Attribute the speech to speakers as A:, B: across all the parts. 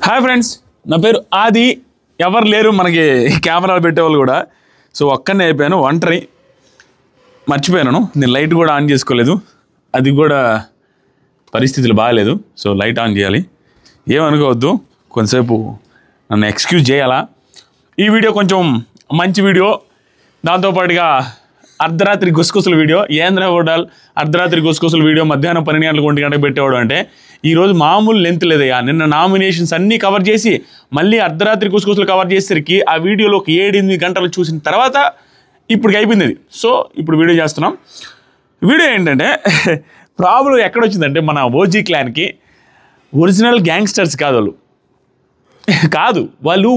A: Hi friends, నా పేరు ఆది. ఎవరు లేరు మనకి కెమెరాలు పెట్టేవాళ్ళు కూడా. సో ఒక్కనే అయిపోయాను, ఒంటరి. మర్చిపోయాను, నేను లైట్ కూడా ఆన్ చేసుకోలేదు. అది కూడా పరిస్థితులు బాగాలేదు. సో లైట్ ఆన్ చేయాలి. ఏమనుకోవద్దు, కొంతసేపు నన్ను ఎక్స్క్యూజ్ చేయాలా. ఈ వీడియో కొంచెం మంచి వీడియో. దాంతోపాటుగా అర్ధరాత్రి గుసగుసల వీడియో. ఏంద్ర హోటల్ అర్ధరాత్రి గుసగుసల వీడియో మధ్యాహ్నం 12 గంటలకు 1 గంటకు పెట్టేవాడు అంటే ఈరోజు మామూలు లెంత్ లేదయ్యా. నిన్న నామినేషన్స్ అన్నీ కవర్ చేసి మళ్ళీ అర్ధరాత్రి గుసగుసలు కవర్ చేసేసరికి ఆ వీడియోలో ఒక 7-8 గంటలు చూసిన తర్వాత ఇప్పటికి అయిపోయింది అది. సో ఇప్పుడు వీడియో చేస్తున్నాం. వీడియో ఏంటంటే ప్రాబ్లం ఎక్కడొచ్చిందంటే మన ఓజీ క్లాన్కి ఒరిజినల్ గ్యాంగ్స్టర్స్ కాదు వాళ్ళు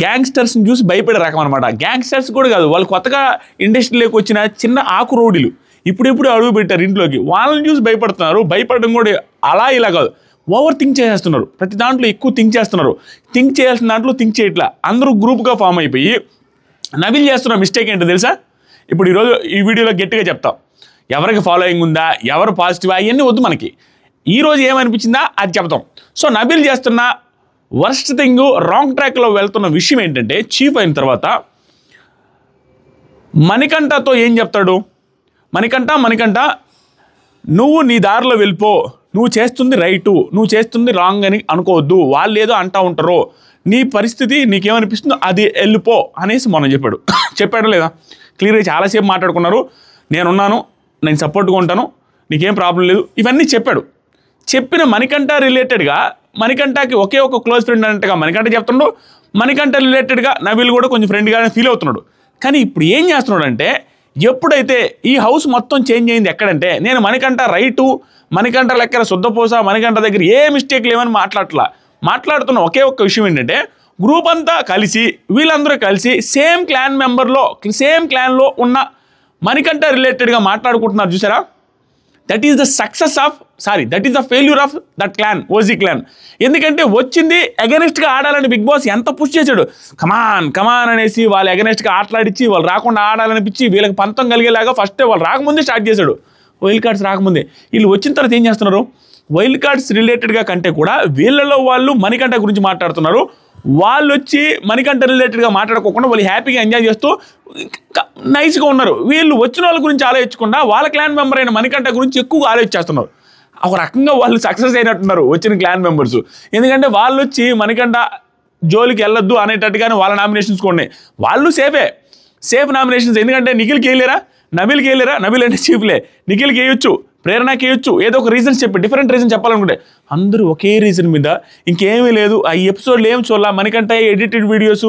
A: గ్యాంగ్స్టర్స్ని చూసి భయపడే రకం అనమాట. గ్యాంగ్స్టర్స్ కూడా కాదు, వాళ్ళు కొత్తగా ఇండస్ట్రీలోకి వచ్చిన చిన్న ఆకు రౌడీలు ఇప్పుడెప్పుడు అడుగు పెట్టారు ఇంట్లోకి. వాళ్ళని చూసి భయపడుతున్నారు. భయపడడం కూడా అలా ఇలా కాదు, ఓవర్ థింక్ చేసేస్తున్నారు. ప్రతి దాంట్లో ఎక్కువ థింక్ చేస్తున్నారు. థింక్ చేయాల్సిన దాంట్లో థింక్ చేయట్లా. అందరూ గ్రూప్గా ఫామ్ అయిపోయి నవిల్ చేస్తున్న మిస్టేక్ ఏంటో తెలుసా? ఇప్పుడు ఈరోజు ఈ వీడియోలో గట్టిగా చెప్తాం. ఎవరికి ఫాలోయింగ్ ఉందా, ఎవరు పాజిటివా, అవన్నీ వద్దు మనకి. ఈరోజు ఏమనిపించిందా అది చెప్తాం. సో నబిల్ చేస్తున్న వర్స్ట్ థింగ్, రాంగ్ ట్రాక్లో వెళ్తున్న విషయం ఏంటంటే, చీఫ్ అయిన తర్వాత మణికంఠతో ఏం చెప్తాడు? మణికంఠ నువ్వు నీ దారిలో వెళ్ళిపో, నువ్వు చేస్తుంది రైటు, నువ్వు చేస్తుంది రాంగ్ అని అనుకోవద్దు, వాళ్ళు ఏదో అంటూ ఉంటారో, నీ పరిస్థితి నీకేమనిపిస్తుందో అది వెళ్ళిపో అనేసి మనం చెప్పాడు లేదా? క్లియర్గా చాలాసేపు మాట్లాడుకున్నారు. నేనున్నాను, నేను సపోర్ట్గా ఉంటాను, నీకేం ప్రాబ్లం లేదు, ఇవన్నీ చెప్పాడు. చెప్పిన మణికంఠ రిలేటెడ్గా మణికంఠకి ఒకే ఒక క్లోజ్ ఫ్రెండ్ అన్నట్టుగా మణికంఠ చెప్తున్నాడు. మణికంఠ రిలేటెడ్గా నబిల్ కూడా కొంచెం ఫ్రెండ్గానే ఫీల్ అవుతున్నాడు. కానీ ఇప్పుడు ఏం చేస్తున్నాడు అంటే, ఎప్పుడైతే ఈ హౌస్ మొత్తం చేంజ్ అయింది ఎక్కడంటే, నేను మణికంఠ రైటు, మణికంఠ లెక్కన శుద్ధపోస, మణికంఠ దగ్గర ఏ మిస్టేక్ లేవని మాట్లాడుతున్న ఒకే ఒక్క విషయం ఏంటంటే, గ్రూప్ అంతా కలిసి వీళ్ళందరూ కలిసి సేమ్ క్లాన్లో ఉన్న మణికంఠ రిలేటెడ్గా మాట్లాడుకుంటున్నారు. చూసారా? That is the failure of that clan, OG clan. ఎందుకంటే వచ్చింది అగెనిస్ట్గా ఆడాలని బిగ్ బాస్ ఎంత పుష్ చేశాడు. కమాన్ అనేసి వాళ్ళు అగెనిస్ట్గా ఆటలాడించి వాళ్ళు రాకుండా ఆడాలనిపించి వీళ్ళకి పంతం కలిగేలాగా ఫస్ట్ వాళ్ళు రాకముందే స్టార్ట్ చేశాడు. వైల్డ్ కార్డ్స్ రాకముందే. వీళ్ళు వచ్చిన తర్వాత ఏం చేస్తున్నారు? వైల్డ్ కార్డ్స్ రిలేటెడ్గా కంటే కూడా వీళ్ళలో వాళ్ళు మణికంఠ గురించి మాట్లాడుతున్నారు. వాళ్ళు వచ్చి మణికంఠ రిలేటెడ్గా మాట్లాడుకోకుండా వాళ్ళు హ్యాపీగా ఎంజాయ్ చేస్తూ నైస్గా ఉన్నారు. వీళ్ళు వచ్చిన వాళ్ళ గురించి ఆలోచించకుండా వాళ్ళ క్లాన్ మెంబర్ అయిన మణికంఠ గురించి ఎక్కువగా ఆలోచిస్తున్నారు. ఒక రకంగా వాళ్ళు సక్సెస్ అయినట్టున్నారు వచ్చిన క్లాన్ మెంబర్స్. ఎందుకంటే వాళ్ళు వచ్చి మణికంఠ జోలికి వెళ్ళొద్దు అనేటట్టుగానే వాళ్ళ నామినేషన్స్ కూడా ఉన్నాయి. వాళ్ళు సేఫ్ నామినేషన్స్. ఎందుకంటే నిఖిల్కి వేయలేరా, నబిల్కి వేయలేరా? నబిల్ అంటే చీఫ్లే. నిఖిల్కి వేయొచ్చు, ప్రేరణకి వేయొచ్చు, ఏదో ఒక రీజన్స్ డిఫరెంట్ రీజన్ చెప్పాలనుకుంటే అందరూ ఒకే రీజన్ మీద ఇంకేమీ లేదు. ఆ ఎపిసోడ్లు ఏం చూడాల, మనకంట ఎడిటెడ్ వీడియోస్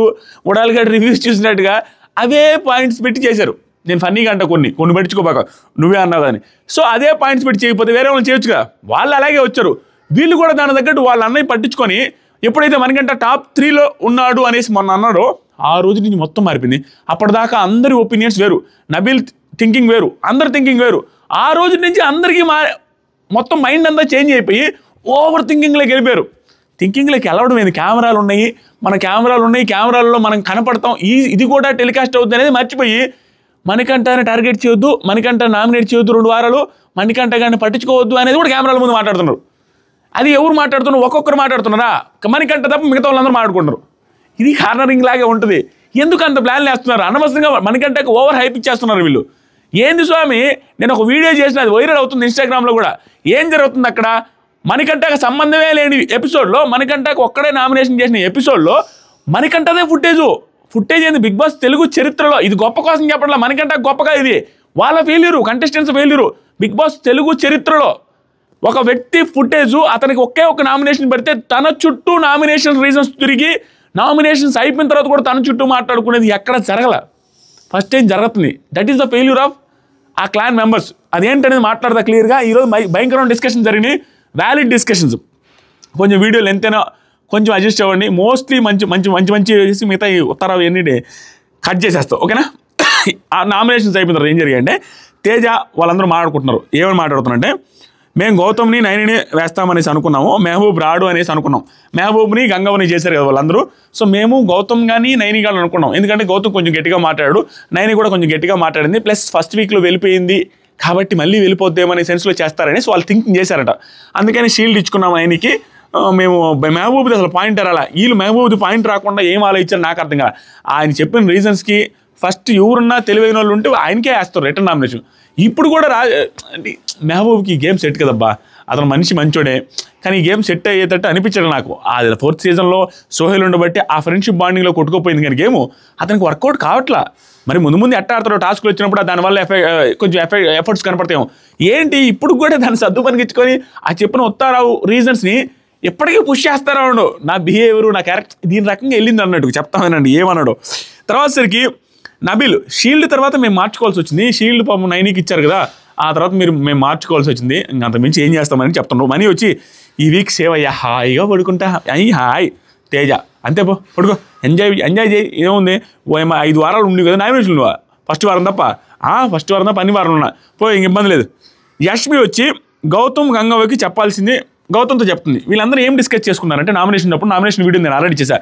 A: ఉడాలిగడ్ రివ్యూస్ చూసినట్టుగా అవే పాయింట్స్ పెట్టి చేశారు. నేను ఫన్నీగా అంట కొన్ని పట్టించుకోబాక, నువ్వే అన్నావు కానీ. సో అదే పాయింట్స్ పెట్టి చేయకపోతే వేరే వాళ్ళు చేయొచ్చుగా. వాళ్ళు అలాగే వచ్చారు. వీళ్ళు కూడా దాని తగ్గట్టు వాళ్ళ అన్నయ్య పట్టించుకొని ఎప్పుడైతే మనకంట టాప్ 3లో ఉన్నాడు అనేసి మొన్న అన్నాడో ఆ రోజు నుంచి మొత్తం మారిపోయింది. అప్పటిదాకా అందరి ఒపీనియన్స్ వేరు, నబిల్ థింకింగ్ వేరు, అందరి థింకింగ్ వేరు. ఆ రోజు నుంచి అందరికీ మొత్తం మైండ్ అంతా చేంజ్ అయిపోయి ఓవర్ థింకింగ్లోకి వెళ్ళిపోయారు. థింకింగ్లోకి వెళ్ళడం ఏంది? కెమెరాలు ఉన్నాయి, కెమెరాలలో మనం కనపడతాం, ఇది కూడా టెలికాస్ట్ అవుతుంది అనేది మర్చిపోయి మణికంఠని టార్గెట్ చేయొద్దు, మణికంఠ నామినేట్ చేయొద్దు 2 వారాలు, మణికంఠ గారిని పట్టించుకోవద్దు అనేది కూడా కెమెరాల ముందు మాట్లాడుతున్నారు. అది ఎవరు మాట్లాడుతున్నారు? ఒక్కొక్కరు మాట్లాడుతున్నారా? మణికంఠ తప్ప మిగతా వాళ్ళందరూ మాట్లాడుకుంటారు. ఇది కార్నరింగ్ లాగే ఉంటుంది. ఎందుకు అంత ప్లాన్లు వేస్తున్నారు? అనవసరంగా మణికంఠకి ఓవర్ హైప్ ఇచ్చేస్తున్నారు వీళ్ళు. ఏంది స్వామి, నేను ఒక వీడియో చేసిన అది వైరల్ అవుతుంది ఇన్స్టాగ్రామ్లో కూడా. ఏం జరుగుతుంది అక్కడ? మణికంఠకి సంబంధమే లేని ఎపిసోడ్లో, మణికంఠకి ఒక్కడే నామినేషన్ చేసిన ఎపిసోడ్లో మణికంఠదే ఫుటేజ్ ఏంది? బిగ్ బాస్ తెలుగు చరిత్రలో ఇది గొప్ప కోసం చెప్పట్లా, మణికంఠకి గొప్పగా ఇది వాళ్ళ failure, contestants failure. Bigg Boss Telugu చరిత్రలో ఒక వ్యక్తి ఫుటేజు అతనికి ఒకే ఒక నామినేషన్ పెడితే తన చుట్టూ నామినేషన్ రీజన్స్ తిరిగి నామినేషన్స్ అయిపోయిన తర్వాత కూడా తన చుట్టూ మాట్లాడుకునేది ఎక్కడ జరగల. ఫస్ట్ టైం జరుగుతుంది. That is the failure of ఆ క్లాన్ మెంబర్స్. అదేంటనేది మాట్లాడదా క్లియర్గా. ఈరోజు భయంకరమైన డిస్కషన్ జరిగినాయి, వ్యాలిడ్ డిస్కషన్స్. కొంచెం వీడియోలు ఎంతైనా కొంచెం అడ్జస్ట్ అవ్వండి. మోస్ట్లీ మంచి చేసి మిగతా ఈ ఉత్తరాలు ఎన్ని కట్ చేసేస్తాం, ఓకేనా? ఆ నామినేషన్స్ అయిపోయిన తర్వాత ఏం జరిగాయంటే, తేజ వాళ్ళందరూ మాట్లాడుకుంటున్నారు. ఏమని మాట్లాడుతున్నారంటే, మేము గౌతమ్ని నైనిని వేస్తామనేసి అనుకున్నాము, మెహబూబ్ రాడు అనేసి అనుకున్నాం. మెహబూబ్ని గంగవ్వని చేశారు కదా వాళ్ళందరూ. సో మేము గౌతమ్ కానీ నైని కానీ అనుకున్నాం. ఎందుకంటే గౌతమ్ కొంచెం గట్టిగా మాట్లాడాడు, నైని కూడా కొంచెం గట్టిగా మాట్లాడింది, ప్లస్ ఫస్ట్ వీక్లో వెళ్ళిపోయింది కాబట్టి మళ్ళీ వెళ్ళిపోద్దేమనే సెన్స్లో చేస్తారని వాళ్ళు థింకింగ్ చేశారట. అందుకని షీల్డ్ ఇచ్చుకున్నాం ఆయనకి. మేము మహబూబ్ది అసలు పాయింట్ రాలా, వీళ్ళు మహబూబ్ది పాయింట్ రాకుండా ఏం ఆలోచించారు నాకు అర్థం కాదు. ఆయన చెప్పిన రీజన్స్కి ఫస్ట్ ఎవరున్నా తెలివైన వాళ్ళు ఉంటే ఆయనకే వేస్తారు రిటర్న్ నామినేషన్. ఇప్పుడు కూడా అంటే మెహబూబ్కి ఈ గేమ్ సెట్ కదబ్బా, అతను మనిషి మంచోడే, కానీ ఈ గేమ్ సెట్ అయ్యేటట్టు అనిపించదు నాకు. అది 4th సీజన్లో సోహెల్ ఉండబట్టి ఆ ఫ్రెండ్షిప్ బాండింగ్లో కొట్టుకోపోయింది, కానీ గేమ్ అతనికి వర్కౌట్ కావట్లా. మరి ముందు ఎట్ట ఆడతారో టాస్క్లు వచ్చినప్పుడు దానివల్ల కొంచెం ఎఫర్ట్స్ కనపడతాము. ఏంటి ఇప్పుడు కూడా దాన్ని సర్దు పనికించుకొని ఆ చెప్పిన ఉత్తారావు రీజన్స్ని ఎప్పటికీ పుష్ చేస్తారా ఉండు. నా బిహేవియర్, నా క్యారెక్టర్ దీని రకంగా వెళ్ళింది అన్నట్టు చెప్తామేనండి ఏమన్నాడు. తర్వాత సరికి నబీల్ షీల్డ్ తర్వాత మేము మార్చుకోవాల్సి వచ్చింది. షీల్డ్ పాపం 9కి ఇచ్చారు కదా, ఆ తర్వాత మేము మార్చుకోవాల్సి వచ్చింది. అంత మించి ఏం చేస్తామని చెప్తున్నాడు. మనీ వచ్చి ఈ వీక్ సేవ్ అయ్యా, హాయిగా పడుకుంటా, అయ్యి హాయ్ తేజ అంతే పడుకో, ఎంజాయ్ చేయి. ఏముంది 5 వారాలు ఉండి కదా నామినేషన్, నువ్వు ఫస్ట్ వారం తప్ప అన్ని వారాలు ఉన్నా ఇంక ఇబ్బంది లేదు. యష్మి వచ్చి గౌతమ్ గంగవ్వకి చెప్పాల్సింది గౌతమ్తో చెప్తుంది. వీళ్ళందరూ ఏం డిస్కస్ చేసుకున్నారంటే నామినేషన్ అప్పుడు, నామినేషన్ వీడియో నేను ఆల్రెడీ చేశా,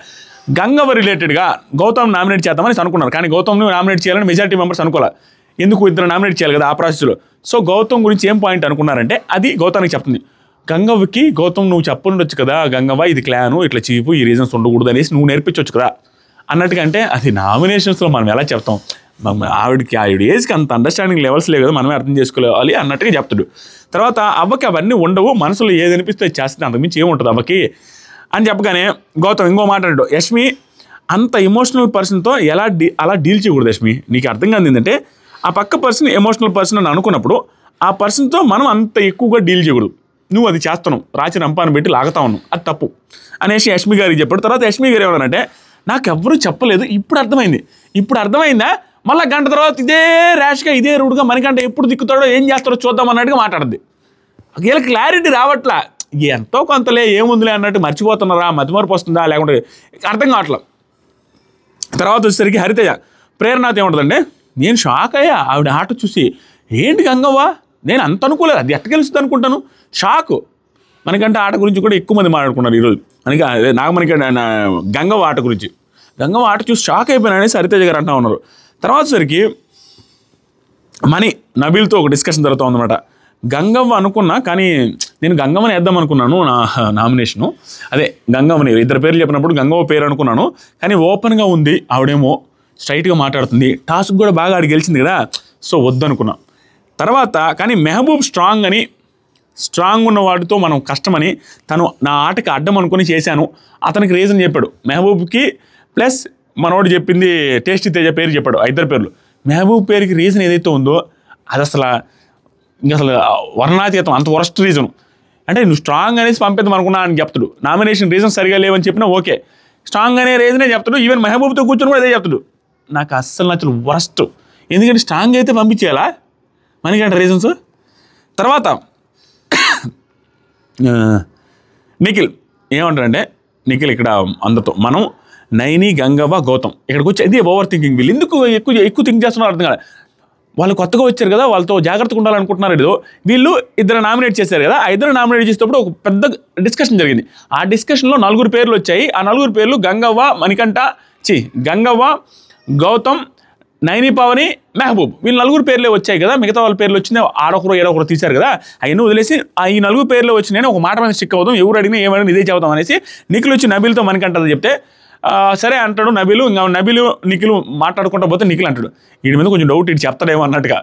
A: గంగవ్వ రిలేటెడ్గా గౌతమ్ నామినేట్ చేద్దామని అనుకున్నారు. కానీ గౌతమ్ని నామినేట్ చేయాలని మెజారిటీ మెంబర్స్ అనుకోవాలి. ఎందుకు ఇద్దరు నామినేట్ చేయాలి కదా ఆ ప్రాసెస్లో. సో గౌతమ్ గురించి ఏం పాయింట్ అనుకున్నారంటే అది గౌతమ్కి చెప్తుంది. గంగవ్వకి గౌతమ్ నువ్వు చెప్పండొచ్చు కదా, గంగవ్వ ఇది క్లాను ఇట్లా చీపు ఈ రీజన్స్ ఉండకూడదు అనేసి నువ్వు నేర్పించవచ్చు కదా అన్నట్టుగా. అంటే అది నామినేషన్స్లో మనం ఎలా చెప్తాం, ఆవిడ ఏజ్కి అంత అండర్స్టాండింగ్ లెవెల్స్ లేవు కదా, మనమే అర్థం చేసుకోవాలి అన్నట్టుగా చెప్తాడు. తర్వాత అవ్వకి అవన్నీ ఉండవు, మనసులో ఏది అనిపిస్తే చేస్తుంది, అంతకుమించి ఏముంటుంది అవ్వకి అని చెప్పగానే గౌతమ్ ఇంకో మాట్లాడాడు, యష్మి అంత ఎమోషనల్ పర్సన్తో అలా డీల్ చేయకూడదు యష్మి. నీకు అర్థం కాదు ఏంటంటే ఆ పక్క పర్సన్ ఎమోషనల్ పర్సన్ అని అనుకున్నప్పుడు ఆ పర్సన్తో మనం అంత ఎక్కువగా డీల్ చేయకూడదు. నువ్వు అది చేస్తున్నావు, రాచి రంపాన్ని పెట్టి లాగుతా ఉన్నావు, అది తప్పు అనేసి యష్మి గారికి చెప్పాడు. తర్వాత యష్మి గారు ఏమన్నారంటే నాకు ఎవ్వరూ చెప్పలేదు, ఇప్పుడు అర్థమైందా, మళ్ళీ గంట తర్వాత ఇదే ర్యాష్గా ఇదే రూడ్గా మనకంట ఎప్పుడు దిక్కుతాడో ఏం చేస్తాడో చూద్దాం అన్నట్టుగా మాట్లాడుద్ది. వీళ్ళకి క్లారిటీ రావట్లా, ఎంతో కొంతలే ఏముందిలే అన్నట్టు మర్చిపోతున్నారా, మతిమరుపు వస్తుందా లేకుంటే అర్థం కావట్లా. తర్వాత వచ్చేసరికి హరితేజ ప్రేరణతో ఏముంటుందంటే నేను షాక్ అయ్యా ఆవిడ ఆట చూసి, ఏంటి గంగవ్వ నేను అంత అనుకోలేదు, అది ఎట్ట గెలుస్తుంది అనుకుంటాను, షాకు. మనకంటే ఆట గురించి కూడా ఎక్కువ మంది మాట్లాడుకున్నారు ఈరోజు, మనకి గంగవ్వ ఆట గురించి. గంగవ్వ ఆట చూసి షాక్ అయిపోయినా అనేసి హరితేజ గారు అంటూ ఉన్నారు. తర్వాత సరికి మనీ నబీల్తో ఒక డిస్కషన్ జరుగుతూ ఉందన్నమాట. గంగవ్వ అనుకున్నా, కానీ నేను గంగవ్వని వేద్దాం అనుకున్నాను నా నామినేషను, అదే గంగవ్వని ఇద్దరు పేర్లు చెప్పినప్పుడు గంగవ్వ పేరు అనుకున్నాను, కానీ ఓపెన్గా ఉంది ఆవిడేమో స్ట్రైట్గా మాట్లాడుతుంది, టాస్క్ కూడా బాగా ఆడి గెలిచింది కదా, సో వద్దనుకున్నా. తర్వాత కానీ మెహబూబ్ స్ట్రాంగ్ ఉన్న వాటితో మనం కష్టమని తను నా ఆటకి అడ్డం అనుకుని చేశాను, అతనికి రీజన్ చెప్పాడు మెహబూబ్కి, ప్లస్ మనోడు చెప్పింది టేస్టీ తేజ పేరు చెప్పాడు, ఇద్దరు పేర్లు. మెహబూబ్ పేరుకి రీజన్ ఏదైతే ఉందో అది అసలు వర్ణాతీతం, అంత వరస్ట్ రీజన్. అంటే నువ్వు స్ట్రాంగ్ అనేసి పంపిద్దాం అనుకున్నా అని చెప్తాడు, నామినేషన్ రీజన్ సరిగా లేవని చెప్పినా ఓకే, స్ట్రాంగ్ అనే రీజనే చెప్తాడు, ఈవెన్ మెహబూబ్తో కూర్చొని కూడా అదే చెప్తాడు. నాకు అస్సలు నచ్చలు వరస్ట్, ఎందుకంటే స్ట్రాంగ్ అయితే పంపించేయాలా మనకంటే రీజన్స్. తర్వాత నిఖిల్ ఏమంటారంటే, నిఖిల్ ఇక్కడ అందరితో మనం నైని గంగవ్వ గౌతమ్ ఇక్కడికి వచ్చి అదే ఓవర్ థింకింగ్, వీళ్ళు ఎందుకు ఎక్కువ థింక్ చేస్తున్నారు అర్థం కాదు. వాళ్ళు కొత్తగా వచ్చారు కదా, వాళ్ళతో జాగ్రత్తగా ఉండాలనుకుంటున్నారు. ఏదో వీళ్ళు ఇద్దరు నామినేట్ చేశారు కదా, ఆ ఇద్దరు నామినేట్ చేసేటప్పుడు ఒక పెద్ద డిస్కషన్ జరిగింది. ఆ డిస్కషన్లో 4 పేర్లు వచ్చాయి. ఆ 4 పేర్లు గంగవ్వ, గంగవ్వ, గౌతమ్, నైని పావని, మెహబూబ్, వీళ్ళు 4 పేర్లే వచ్చాయి కదా. మిగతా వాళ్ళ పేర్లు వచ్చింది ఆడొకరు ఏడొకరు తీశారు కదా, అవన్నీ వదిలేసి ఈ 4 పేర్లు వచ్చినాయని ఒక మాట మీద స్టిక్ అవుతాం, ఎవరు అడిగినా ఏమైనా ఇదే చెబుతాం అనేసి నిఖిల్ వచ్చి నబీల్తో మనకంటది చెప్తే సరే అంటాడు నబీలు. ఇంకా నబీలు నిఖిల్ మాట్లాడుకుంటూ పోతే నిఖిల్ అంటాడు వీడి మీద కొంచెం డౌట్, ఇటు చెప్తాడేమో అన్నట్టుగా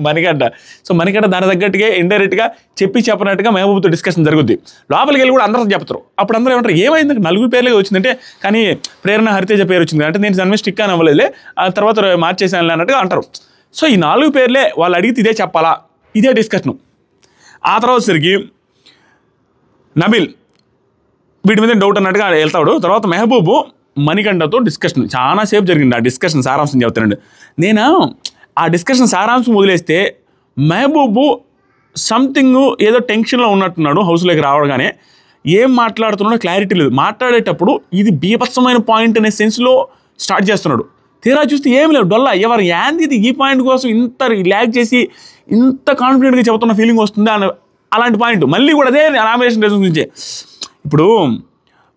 A: మణికంఠ. సో మణికంఠ దాని తగ్గట్టుగా ఇండైరెక్ట్గా చెప్పినట్టుగా మెహబూబ్తో డిస్కషన్ జరుగుద్ది. లోపలికి వెళ్ళి కూడా అందరూ చెప్తారు. అప్పుడు అందరూ ఏమంటారు, ఏమైంది 4 పేర్లే వచ్చిందంటే, కానీ ప్రేరణ హరితేజ పేరు వచ్చింది అంటే నేను దాని మీద స్టిక్ అని అవ్వలేదులే, ఆ తర్వాత మార్చేసాను అన్నట్టుగా అంటారు. సో ఈ 4 పేర్లే వాళ్ళు అడిగితే ఇదే చెప్పాలా, ఇదే డిస్కషను. ఆ తర్వాత సరికి నబీల్ వీటి మీద డౌట్ అన్నట్టుగా వెళ్తాడు. తర్వాత మెహబూబు మణికంఠతో డిస్కషన్ చాలాసేపు జరిగింది. ఆ డిస్కషన్ సారాంశం చెప్తానండి. నేను ఆ డిస్కషన్ సారాంశం వదిలేస్తే మెహబూబు సంథింగ్ ఏదో టెన్షన్లో ఉన్నట్టున్నాడు. హౌస్లోకి రావడగానే ఏం మాట్లాడుతున్నాడో క్లారిటీ లేదు. మాట్లాడేటప్పుడు ఇది బీభత్సమైన పాయింట్ అనే సెన్స్లో స్టార్ట్ చేస్తున్నాడు. తీరా చూస్తే ఏం లేవు, డొల్లా ఎవరు యాంది ఇది ఈ పాయింట్ కోసం ఇంత రిలాక్స్ చేసి ఇంత కాన్ఫిడెంట్గా చెబుతున్న ఫీలింగ్ వస్తుందా అని అలాంటి పాయింట్. మళ్ళీ కూడా అదే నామినేషన్ రీజన్స్ గురించే. ఇప్పుడు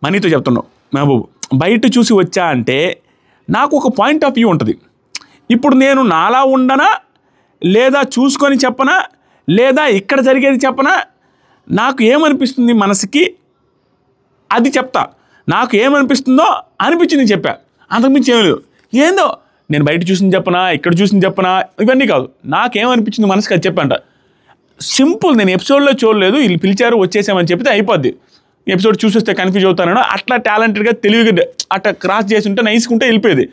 A: మనీతో చెప్తున్నావు, మెహబూబ్ బయట చూసి వచ్చా అంటే నాకు ఒక పాయింట్ ఆఫ్ వ్యూ ఉంటుంది. ఇప్పుడు నేను నాలా ఉండనా, లేదా చూసుకొని చెప్పనా, లేదా ఇక్కడ జరిగేది చెప్పనా, నాకు ఏమనిపిస్తుంది మనసుకి అది చెప్తా, నాకు ఏమనిపిస్తుందో అనిపించింది చెప్పా, అంతకుమించి ఏం లేదు. ఏందో నేను బయట చూసింది చెప్పనా, ఇక్కడ చూసింది చెప్పనా, ఇవన్నీ కాదు, నాకేమనిపించింది మనసుకి అది చెప్పంట. సింపుల్. నేను ఎపిసోడ్లో చూడలేదు, వీళ్ళు పిలిచారు వచ్చేసామని చెప్తే అయిపోద్ది. ఎపిసోడ్ చూసేస్తే కన్ఫ్యూజ్ అవుతానో అట్లా టాలెంటెడ్గా తెలివిగా అట్లా క్రాస్ చేసి ఉంటే నైస్కుంటే వెళ్ళిపోయేది.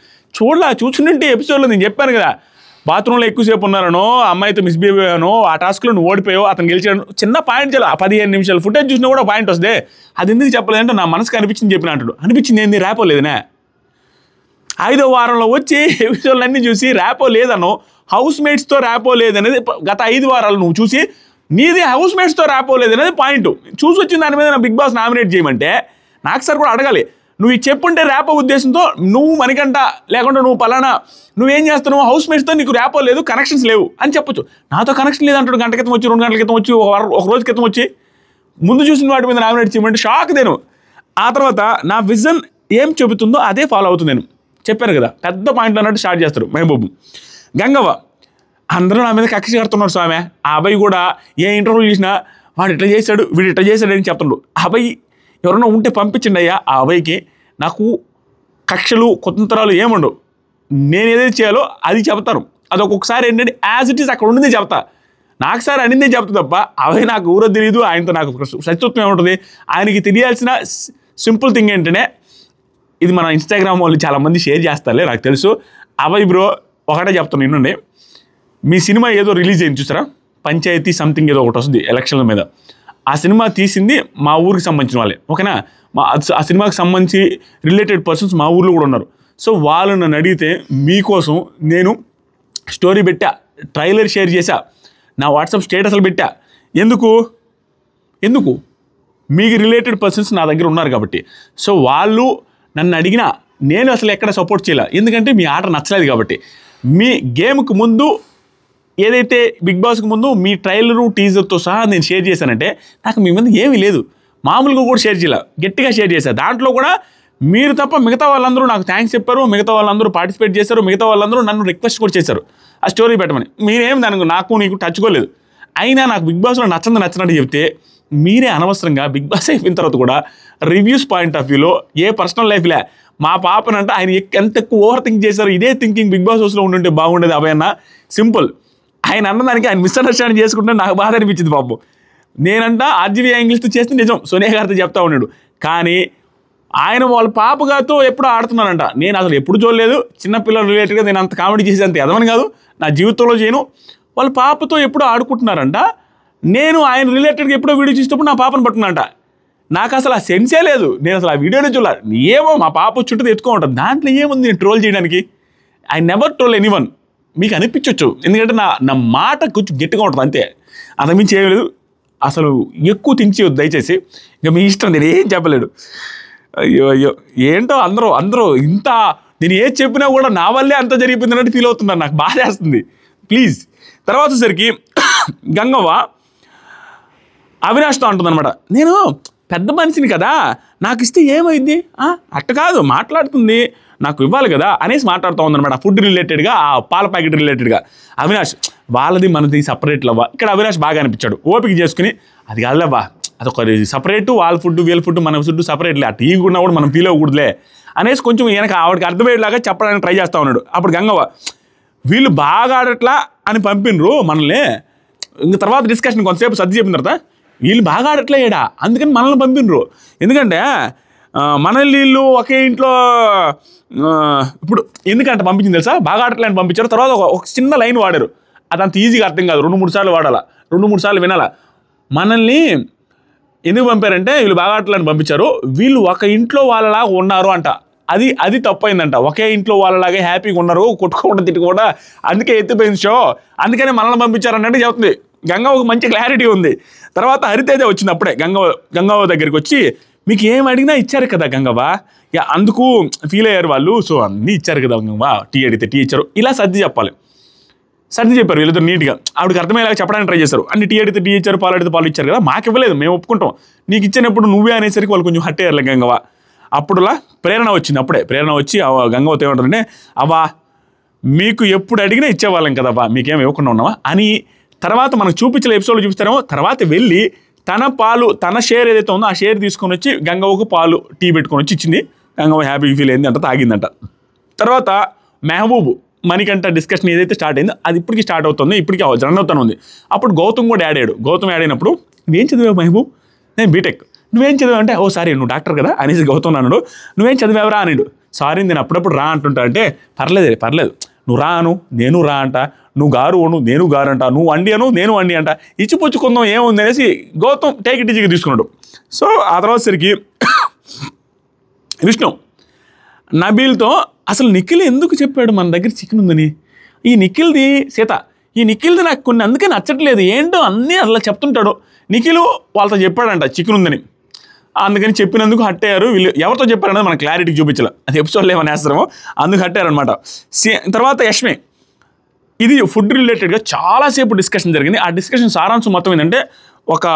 A: చూసుకుంటే ఎపిసోడ్లో నేను చెప్పాను కదా, బాత్రూంలో ఎక్కువసేపు ఉన్నారనో, అమ్మాయితో మిస్బిహేవ్ అయ్యానో, ఆ టాస్క్లో నువ్వు ఓడిపోయావు, అతను గెలిచాడు, చిన్న పాయింట్ చాలా 15 నిమిషాలు ఫుటేజ్ చూసినా కూడా పాయింట్ వస్తే అది ఎందుకు చెప్పలేదంటే నా మనసుకు అనిపించింది చెప్పిన అంటాడు. అనిపించింది ఏంది, ర్యాపో లేదనే. 5వ వారంలో వచ్చి ఎపిసోడ్లన్నీ చూసి ర్యాపో లేదనో, హౌస్ మేట్స్తో ర్యాపో లేదనేది గత 5 వారాలు నువ్వు చూసి నీది హౌస్ మేట్స్తో ర్యాపో లేదనేది పాయింట్. చూసి వచ్చిన దాని మీద నా బిగ్ బాస్ నామినేట్ చేయమంటే నాకు సార్ కూడా అడగాలి, నువ్వు ఇది చెప్పుంటే ర్యాపో ఉద్దేశంతో నువ్వు మనకంట లేకుండా నువ్వు పలానా నువ్వేం చేస్తున్నావు, హౌస్ మేట్స్తో నీకు ర్యాపో లేదు, కనెక్షన్స్ లేవు అని చెప్పొచ్చు. నాతో కనెక్షన్ లేదంటాడు, గంట క్రితం వచ్చి 2 గంటల క్రితం వచ్చి ఒక రోజు క్రితం వచ్చి ముందు చూసిన వాటి మీద నామినేట్ చేయమంటే షాక్ నేను. ఆ తర్వాత నా విజన్ ఏం చెబుతుందో అదే ఫాలో అవుతుంది. నేను చెప్పాను కదా, పెద్ద పాయింట్లు అన్నట్టు స్టార్ట్ చేస్తారు. మహబూబ్, గంగవ్వ, అందరూ నా మీద కక్ష కడుతున్నారు స్వామి. ఆ అబ్బాయి కూడా ఏ ఇంటర్వ్యూ చేసినా వాడు ఇట్లా చేశాడు వీడు ఇట్లా చేశాడు అని చెప్తున్నాడు. ఆ అబ్బాయి ఎవరైనా ఉంటే పంపించండి అయ్యా, ఆ అబ్బాయికి నాకు కక్షలు కుతంత్రాలు ఏముండవు, నేను ఏదైతే చేయాలో అది చెప్తాను. అది ఒక్కొక్కసారి ఏంటంటే యాజ్ ఇట్ ఈస్ అక్కడ ఉండిందే చెప్తా, నాకు సార్ అనిందే చెప్తా తప్ప అవి నాకు ఊరో తెలియదు. ఆయనతో నాకు సత్యత్వం ఏముంటుంది, ఆయనకి తెలియాల్సిన సింపుల్ థింగ్ ఏంటంటే, ఇది మన ఇన్స్టాగ్రామ్ వాళ్ళు చాలామంది షేర్ చేస్తారులే నాకు తెలుసు. అబ్బాయి బ్రో ఒకటే చెప్తాను వినండి, మీ సినిమా ఏదో రిలీజ్ అయింది చూసారా, పంచాయతీ సంథింగ్ ఏదో ఒకటి వస్తుంది ఎలక్షన్ల మీద, ఆ సినిమా తీసింది మా ఊరికి సంబంధించిన వాళ్ళే, ఓకేనా. ఆ సినిమాకి సంబంధించి రిలేటెడ్ పర్సన్స్ మా ఊర్లో కూడా ఉన్నారు. సో వాళ్ళు నన్ను అడిగితే మీకోసం నేను స్టోరీ పెట్టా, ట్రైలర్ షేర్ చేశా, నా వాట్సాప్ స్టేటస్లు పెట్టా. ఎందుకు మీకు రిలేటెడ్ పర్సన్స్ నా దగ్గర ఉన్నారు కాబట్టి. సో వాళ్ళు నన్ను అడిగినా నేను అసలు ఎక్కడ సపోర్ట్ చేయలే, ఎందుకంటే మీ ఆట నచ్చలేదు కాబట్టి. మీ గేమ్కి ముందు ఏదైతే బిగ్ బాస్కి ముందు మీ ట్రైలరు టీజర్తో సహా నేను షేర్ చేశానంటే నాకు మీ మీద ఏమీ లేదు, మామూలుగా కూడా షేర్ చేయలే, గట్టిగా షేర్ చేశాను. దాంట్లో కూడా మీరు తప్ప మిగతా వాళ్ళందరూ నాకు థ్యాంక్స్ చెప్పారు, మిగతా వాళ్ళందరూ పార్టిసిపేట్ చేశారు, మిగతా వాళ్ళందరూ నన్ను రిక్వెస్ట్ కూడా చేశారు ఆ స్టోరీ పెట్టమని. మీరేం దానికి నాకు నీకు టచ్కోలేదు. అయినా నాకు బిగ్ బాస్లో నచ్చినట్టు చెప్తే మీరే అనవసరంగా బిగ్ బాస్ అయిపోయిన తర్వాత కూడా రివ్యూస్ పాయింట్ ఆఫ్ వ్యూలో ఏ పర్సనల్ లైఫ్లే మా పాపనంటే ఆయన ఎంత ఎక్కువ ఓవర్ థింక్ చేశారు, ఇదే థింకింగ్ బిగ్ బాస్ హౌస్లో ఉండుంటే బాగుండేది అబ్బాయి అన్న. సింపుల్, ఆయన అన్నదానికి ఆయన మిస్అండర్స్టాండింగ్ చేసుకుంటే నాకు బాధ అనిపించింది పాపం. నేనంట ఆర్జీవీ యాంగిల్స్తో చేస్తే నిజం, సోనియా గారితో చెప్తా ఉన్నాడు, కానీ ఆయన వాళ్ళ పాప గారితో ఎప్పుడు ఆడుతున్నానంట. నేను అసలు ఎప్పుడు చూడలేదు, చిన్నపిల్లల రిలేటెడ్గా నేను అంత కామెడీ చేసి అంత ఎదవని కాదు, నా జీవితంలో చేయను. వాళ్ళ పాపతో ఎప్పుడు ఆడుకుంటున్నారంట, నేను ఆయన రిలేటెడ్గా ఎప్పుడో వీడియో చూసేటప్పుడు నా పాపను పట్టుకున్నాంట. నాకు అసలు ఆ సెన్సే లేదు, నేను అసలు ఆ వీడియోనే చూడాలి. ఏమో మా పాప చుట్టూ ఎత్తుకో ఉంటుంది, దాంట్లో ఏముంది నేను ట్రోల్ చేయడానికి. I never troll anyone. మీకు అనిపించవచ్చు, ఎందుకంటే నా మాట కొంచెం గట్టిగా ఉంటుంది అంతే, అంతకుమించి ఏం లేదు. అసలు ఎక్కువ థింక్ చేయొద్దు దయచేసి, ఇంకా మీ ఇష్టం, నేను ఏం చెప్పలేడు. అయ్యో ఏంటో అందరూ ఇంత నేను ఏది చెప్పినా కూడా నా వల్లే అంత జరిగిపోయింది అన్నట్టు ఫీల్ అవుతున్నాను, నాకు బాధ వేస్తుంది. ప్లీజ్. తర్వాత వచ్చేసరికి గంగవ్వ అవినాష్తో అంటుందన్నమాట, నేను పెద్ద మనిషిని కదా, నాకు ఇస్తే ఏమైంది, అట్ట కాదు మాట్లాడుతుంది, నాకు ఇవ్వాలి కదా అనేసి మాట్లాడుతూ ఉందన్నమాట. ఫుడ్ రిలేటెడ్గా, ఆ పాల ప్యాకెట్ రిలేటెడ్గా. అవినాష్ వాళ్ళది మనది సపరేట్ లవ్వా. ఇక్కడ అవినాష్ బాగా అనిపించాడు, ఓపిక చేసుకుని అది కాదులేవ్వా, అదొక సపరేటు, వాళ్ళ ఫుడ్ వీళ్ళ ఫుడ్ మన ఫుడ్ సపరేట్లే, ఆ టీ కూడా మనం ఫీల్ అవ్వకూడదులే అనేసి కొంచెం ఈయనకి ఆవిడకి అర్థమయ్యేలాగా చెప్పడానికి ట్రై చేస్తూ ఉన్నాడు. అప్పుడు గంగవ్వ వీళ్ళు బాగా ఆడట్లా అని పంపినరు మనల్ని, ఇంక తర్వాత డిస్కషన్ కొంతసేపు సర్ది చెప్పిన తర్వాత వీళ్ళు బాగా ఆడట్లే ఏడా అందుకని మనల్ని పంపినరు. ఎందుకంటే మనల్ని వీళ్ళు ఒకే ఇంట్లో ఇప్పుడు ఎందుకంటే పంపించింది తెలుసా, బాగా ఆడట్లే అని పంపించారు. తర్వాత ఒక చిన్న లైన్ వాడారు, అది అంత ఈజీగా అర్థం కాదు, 2-3 సార్లు వాడాలా, 2-3 సార్లు వినాలా. మనల్ని ఎందుకు పంపారంటే వీళ్ళు బాగా ఆటలని పంపించారు, వీళ్ళు ఒక ఇంట్లో వాళ్ళలాగా ఉన్నారు అంట, అది తప్పైందంట. ఒకే ఇంట్లో వాళ్ళలాగే హ్యాపీగా ఉన్నారు, కొట్టుకోకుండా తిట్టుకోకుండా, అందుకే ఎత్తిపోయింది షో, అందుకనే మనల్ని పంపించారు అన్నట్టు చెప్తుంది. గంగవ్వకు మంచి క్లారిటీ ఉంది. తర్వాత హరితేజ వచ్చింది అప్పుడే గంగవ్వ దగ్గరికి వచ్చి, మీకు ఏం అడిగినా ఇచ్చారు కదా గంగవ్వ, అందుకు ఫీల్ అయ్యారు వాళ్ళు, సో అన్నీ ఇచ్చారు కదా గంగవ్వ, టీ అడిగితే టీ ఇచ్చారు, ఇలా సర్ది చెప్పారు వీళ్ళిద్దరు నీట్గా. ఆవిడకి అర్థమయ్యేలాగా చెప్పడానికి ట్రై చేశారు. అన్ని టీ అడిగితే టీ ఇచ్చారు, పాలు అడిగితే పాలు ఇచ్చారు కదా, మాకు ఇవ్వలేదు, మేము ఒప్పుకుంటాం, నీకు ఇచ్చినప్పుడు నువ్వే అనేసరికి వాళ్ళు కొంచెం హట్ అయ్యారు గంగవ్వ. అప్పుడులా ప్రేరణ వచ్చింది. అప్పుడే ప్రేరణ వచ్చి గంగవ్వతో ఏమంటారంటే, అవ్వా మీకు ఎప్పుడు అడిగినా ఇచ్చేవాళ్ళం కదవ్వా, మీకేం ఇవ్వకుండా ఉన్నావా అని. తర్వాత మనకు చూపించలే ఎపిసోడ్లో చూపిస్తారేమో, తర్వాత వెళ్ళి తన పాలు తన షేర్ ఏదైతే ఉందో ఆ షేర్ తీసుకొని వచ్చి గంగవ్వకు పాలు టీ పెట్టుకొని వచ్చి ఇచ్చింది. గంగవ్వ హ్యాపీ ఫీల్ అయింది అంట, తాగిందంట. తర్వాత మెహబూబ్ మణికంఠ డిస్కషన్ ఏదైతే స్టార్ట్ అయిందో అది ఇప్పటికి స్టార్ట్ అవుతుంది, ఇప్పటికీ రన్ అవుతాను ఉంది. అప్పుడు గౌతమ్ కూడా యాడ్ అయ్యాడు. గౌతమ్ యాడ్ అయినప్పుడు నువ్వేం చదివావు మెహబూబ్? నేను బీటెక్. నువ్వేం చదివావు అంటే, ఓ సారీ నువ్వు డాక్టర్ కదా అనేసి గౌతమ్ అన్నాడు. నువ్వేం చదివావురా అన్నాడు. సారీ నేను అప్పుడప్పుడు రా అంటుంటా అంటే, పర్లేదు నువ్వు రాను నేను రా అంట, నువ్వు గారు అను నేను గారు అంట, నువ్వు వండి అను నేను వండి అంట, ఇచ్చిపుచ్చుకుందాం ఏముంది అనేసి గౌతమ్ టేక్ ఇట్ ఈజీగా తీసుకున్నాడు. సో ఆ తర్వాత సరికి విష్ణు నబీల్తో అసలు నిఖిల్ ఎందుకు చెప్పాడు మన దగ్గర చికెన్ ఉందని? ఈ నిఖిల్ది సీత, ఈ నిఖిల్ది నాకు కొన్ని అందుకే నచ్చట్లేదు, ఏంటో అన్నీ అలా చెప్తుంటాడు. నిఖిల్ వాళ్ళతో చెప్పాడంట చికెన్ ఉందని, అందుకని చెప్పినందుకు హట్ అయ్యారు వీళ్ళు. ఎవరితో చెప్పారన్నది మనకు క్లారిటీ చూపించాలి, అది ఎపిసోడ్లో ఏమైనా వేస్తారేమో, అందుకు హట్ అయ్యారనమాట. తర్వాత యష్మి, ఇది ఫుడ్ రిలేటెడ్గా చాలాసేపు డిస్కషన్ జరిగింది. ఆ డిస్కషన్ సారాంశం మొత్తం ఏంటంటే ఒక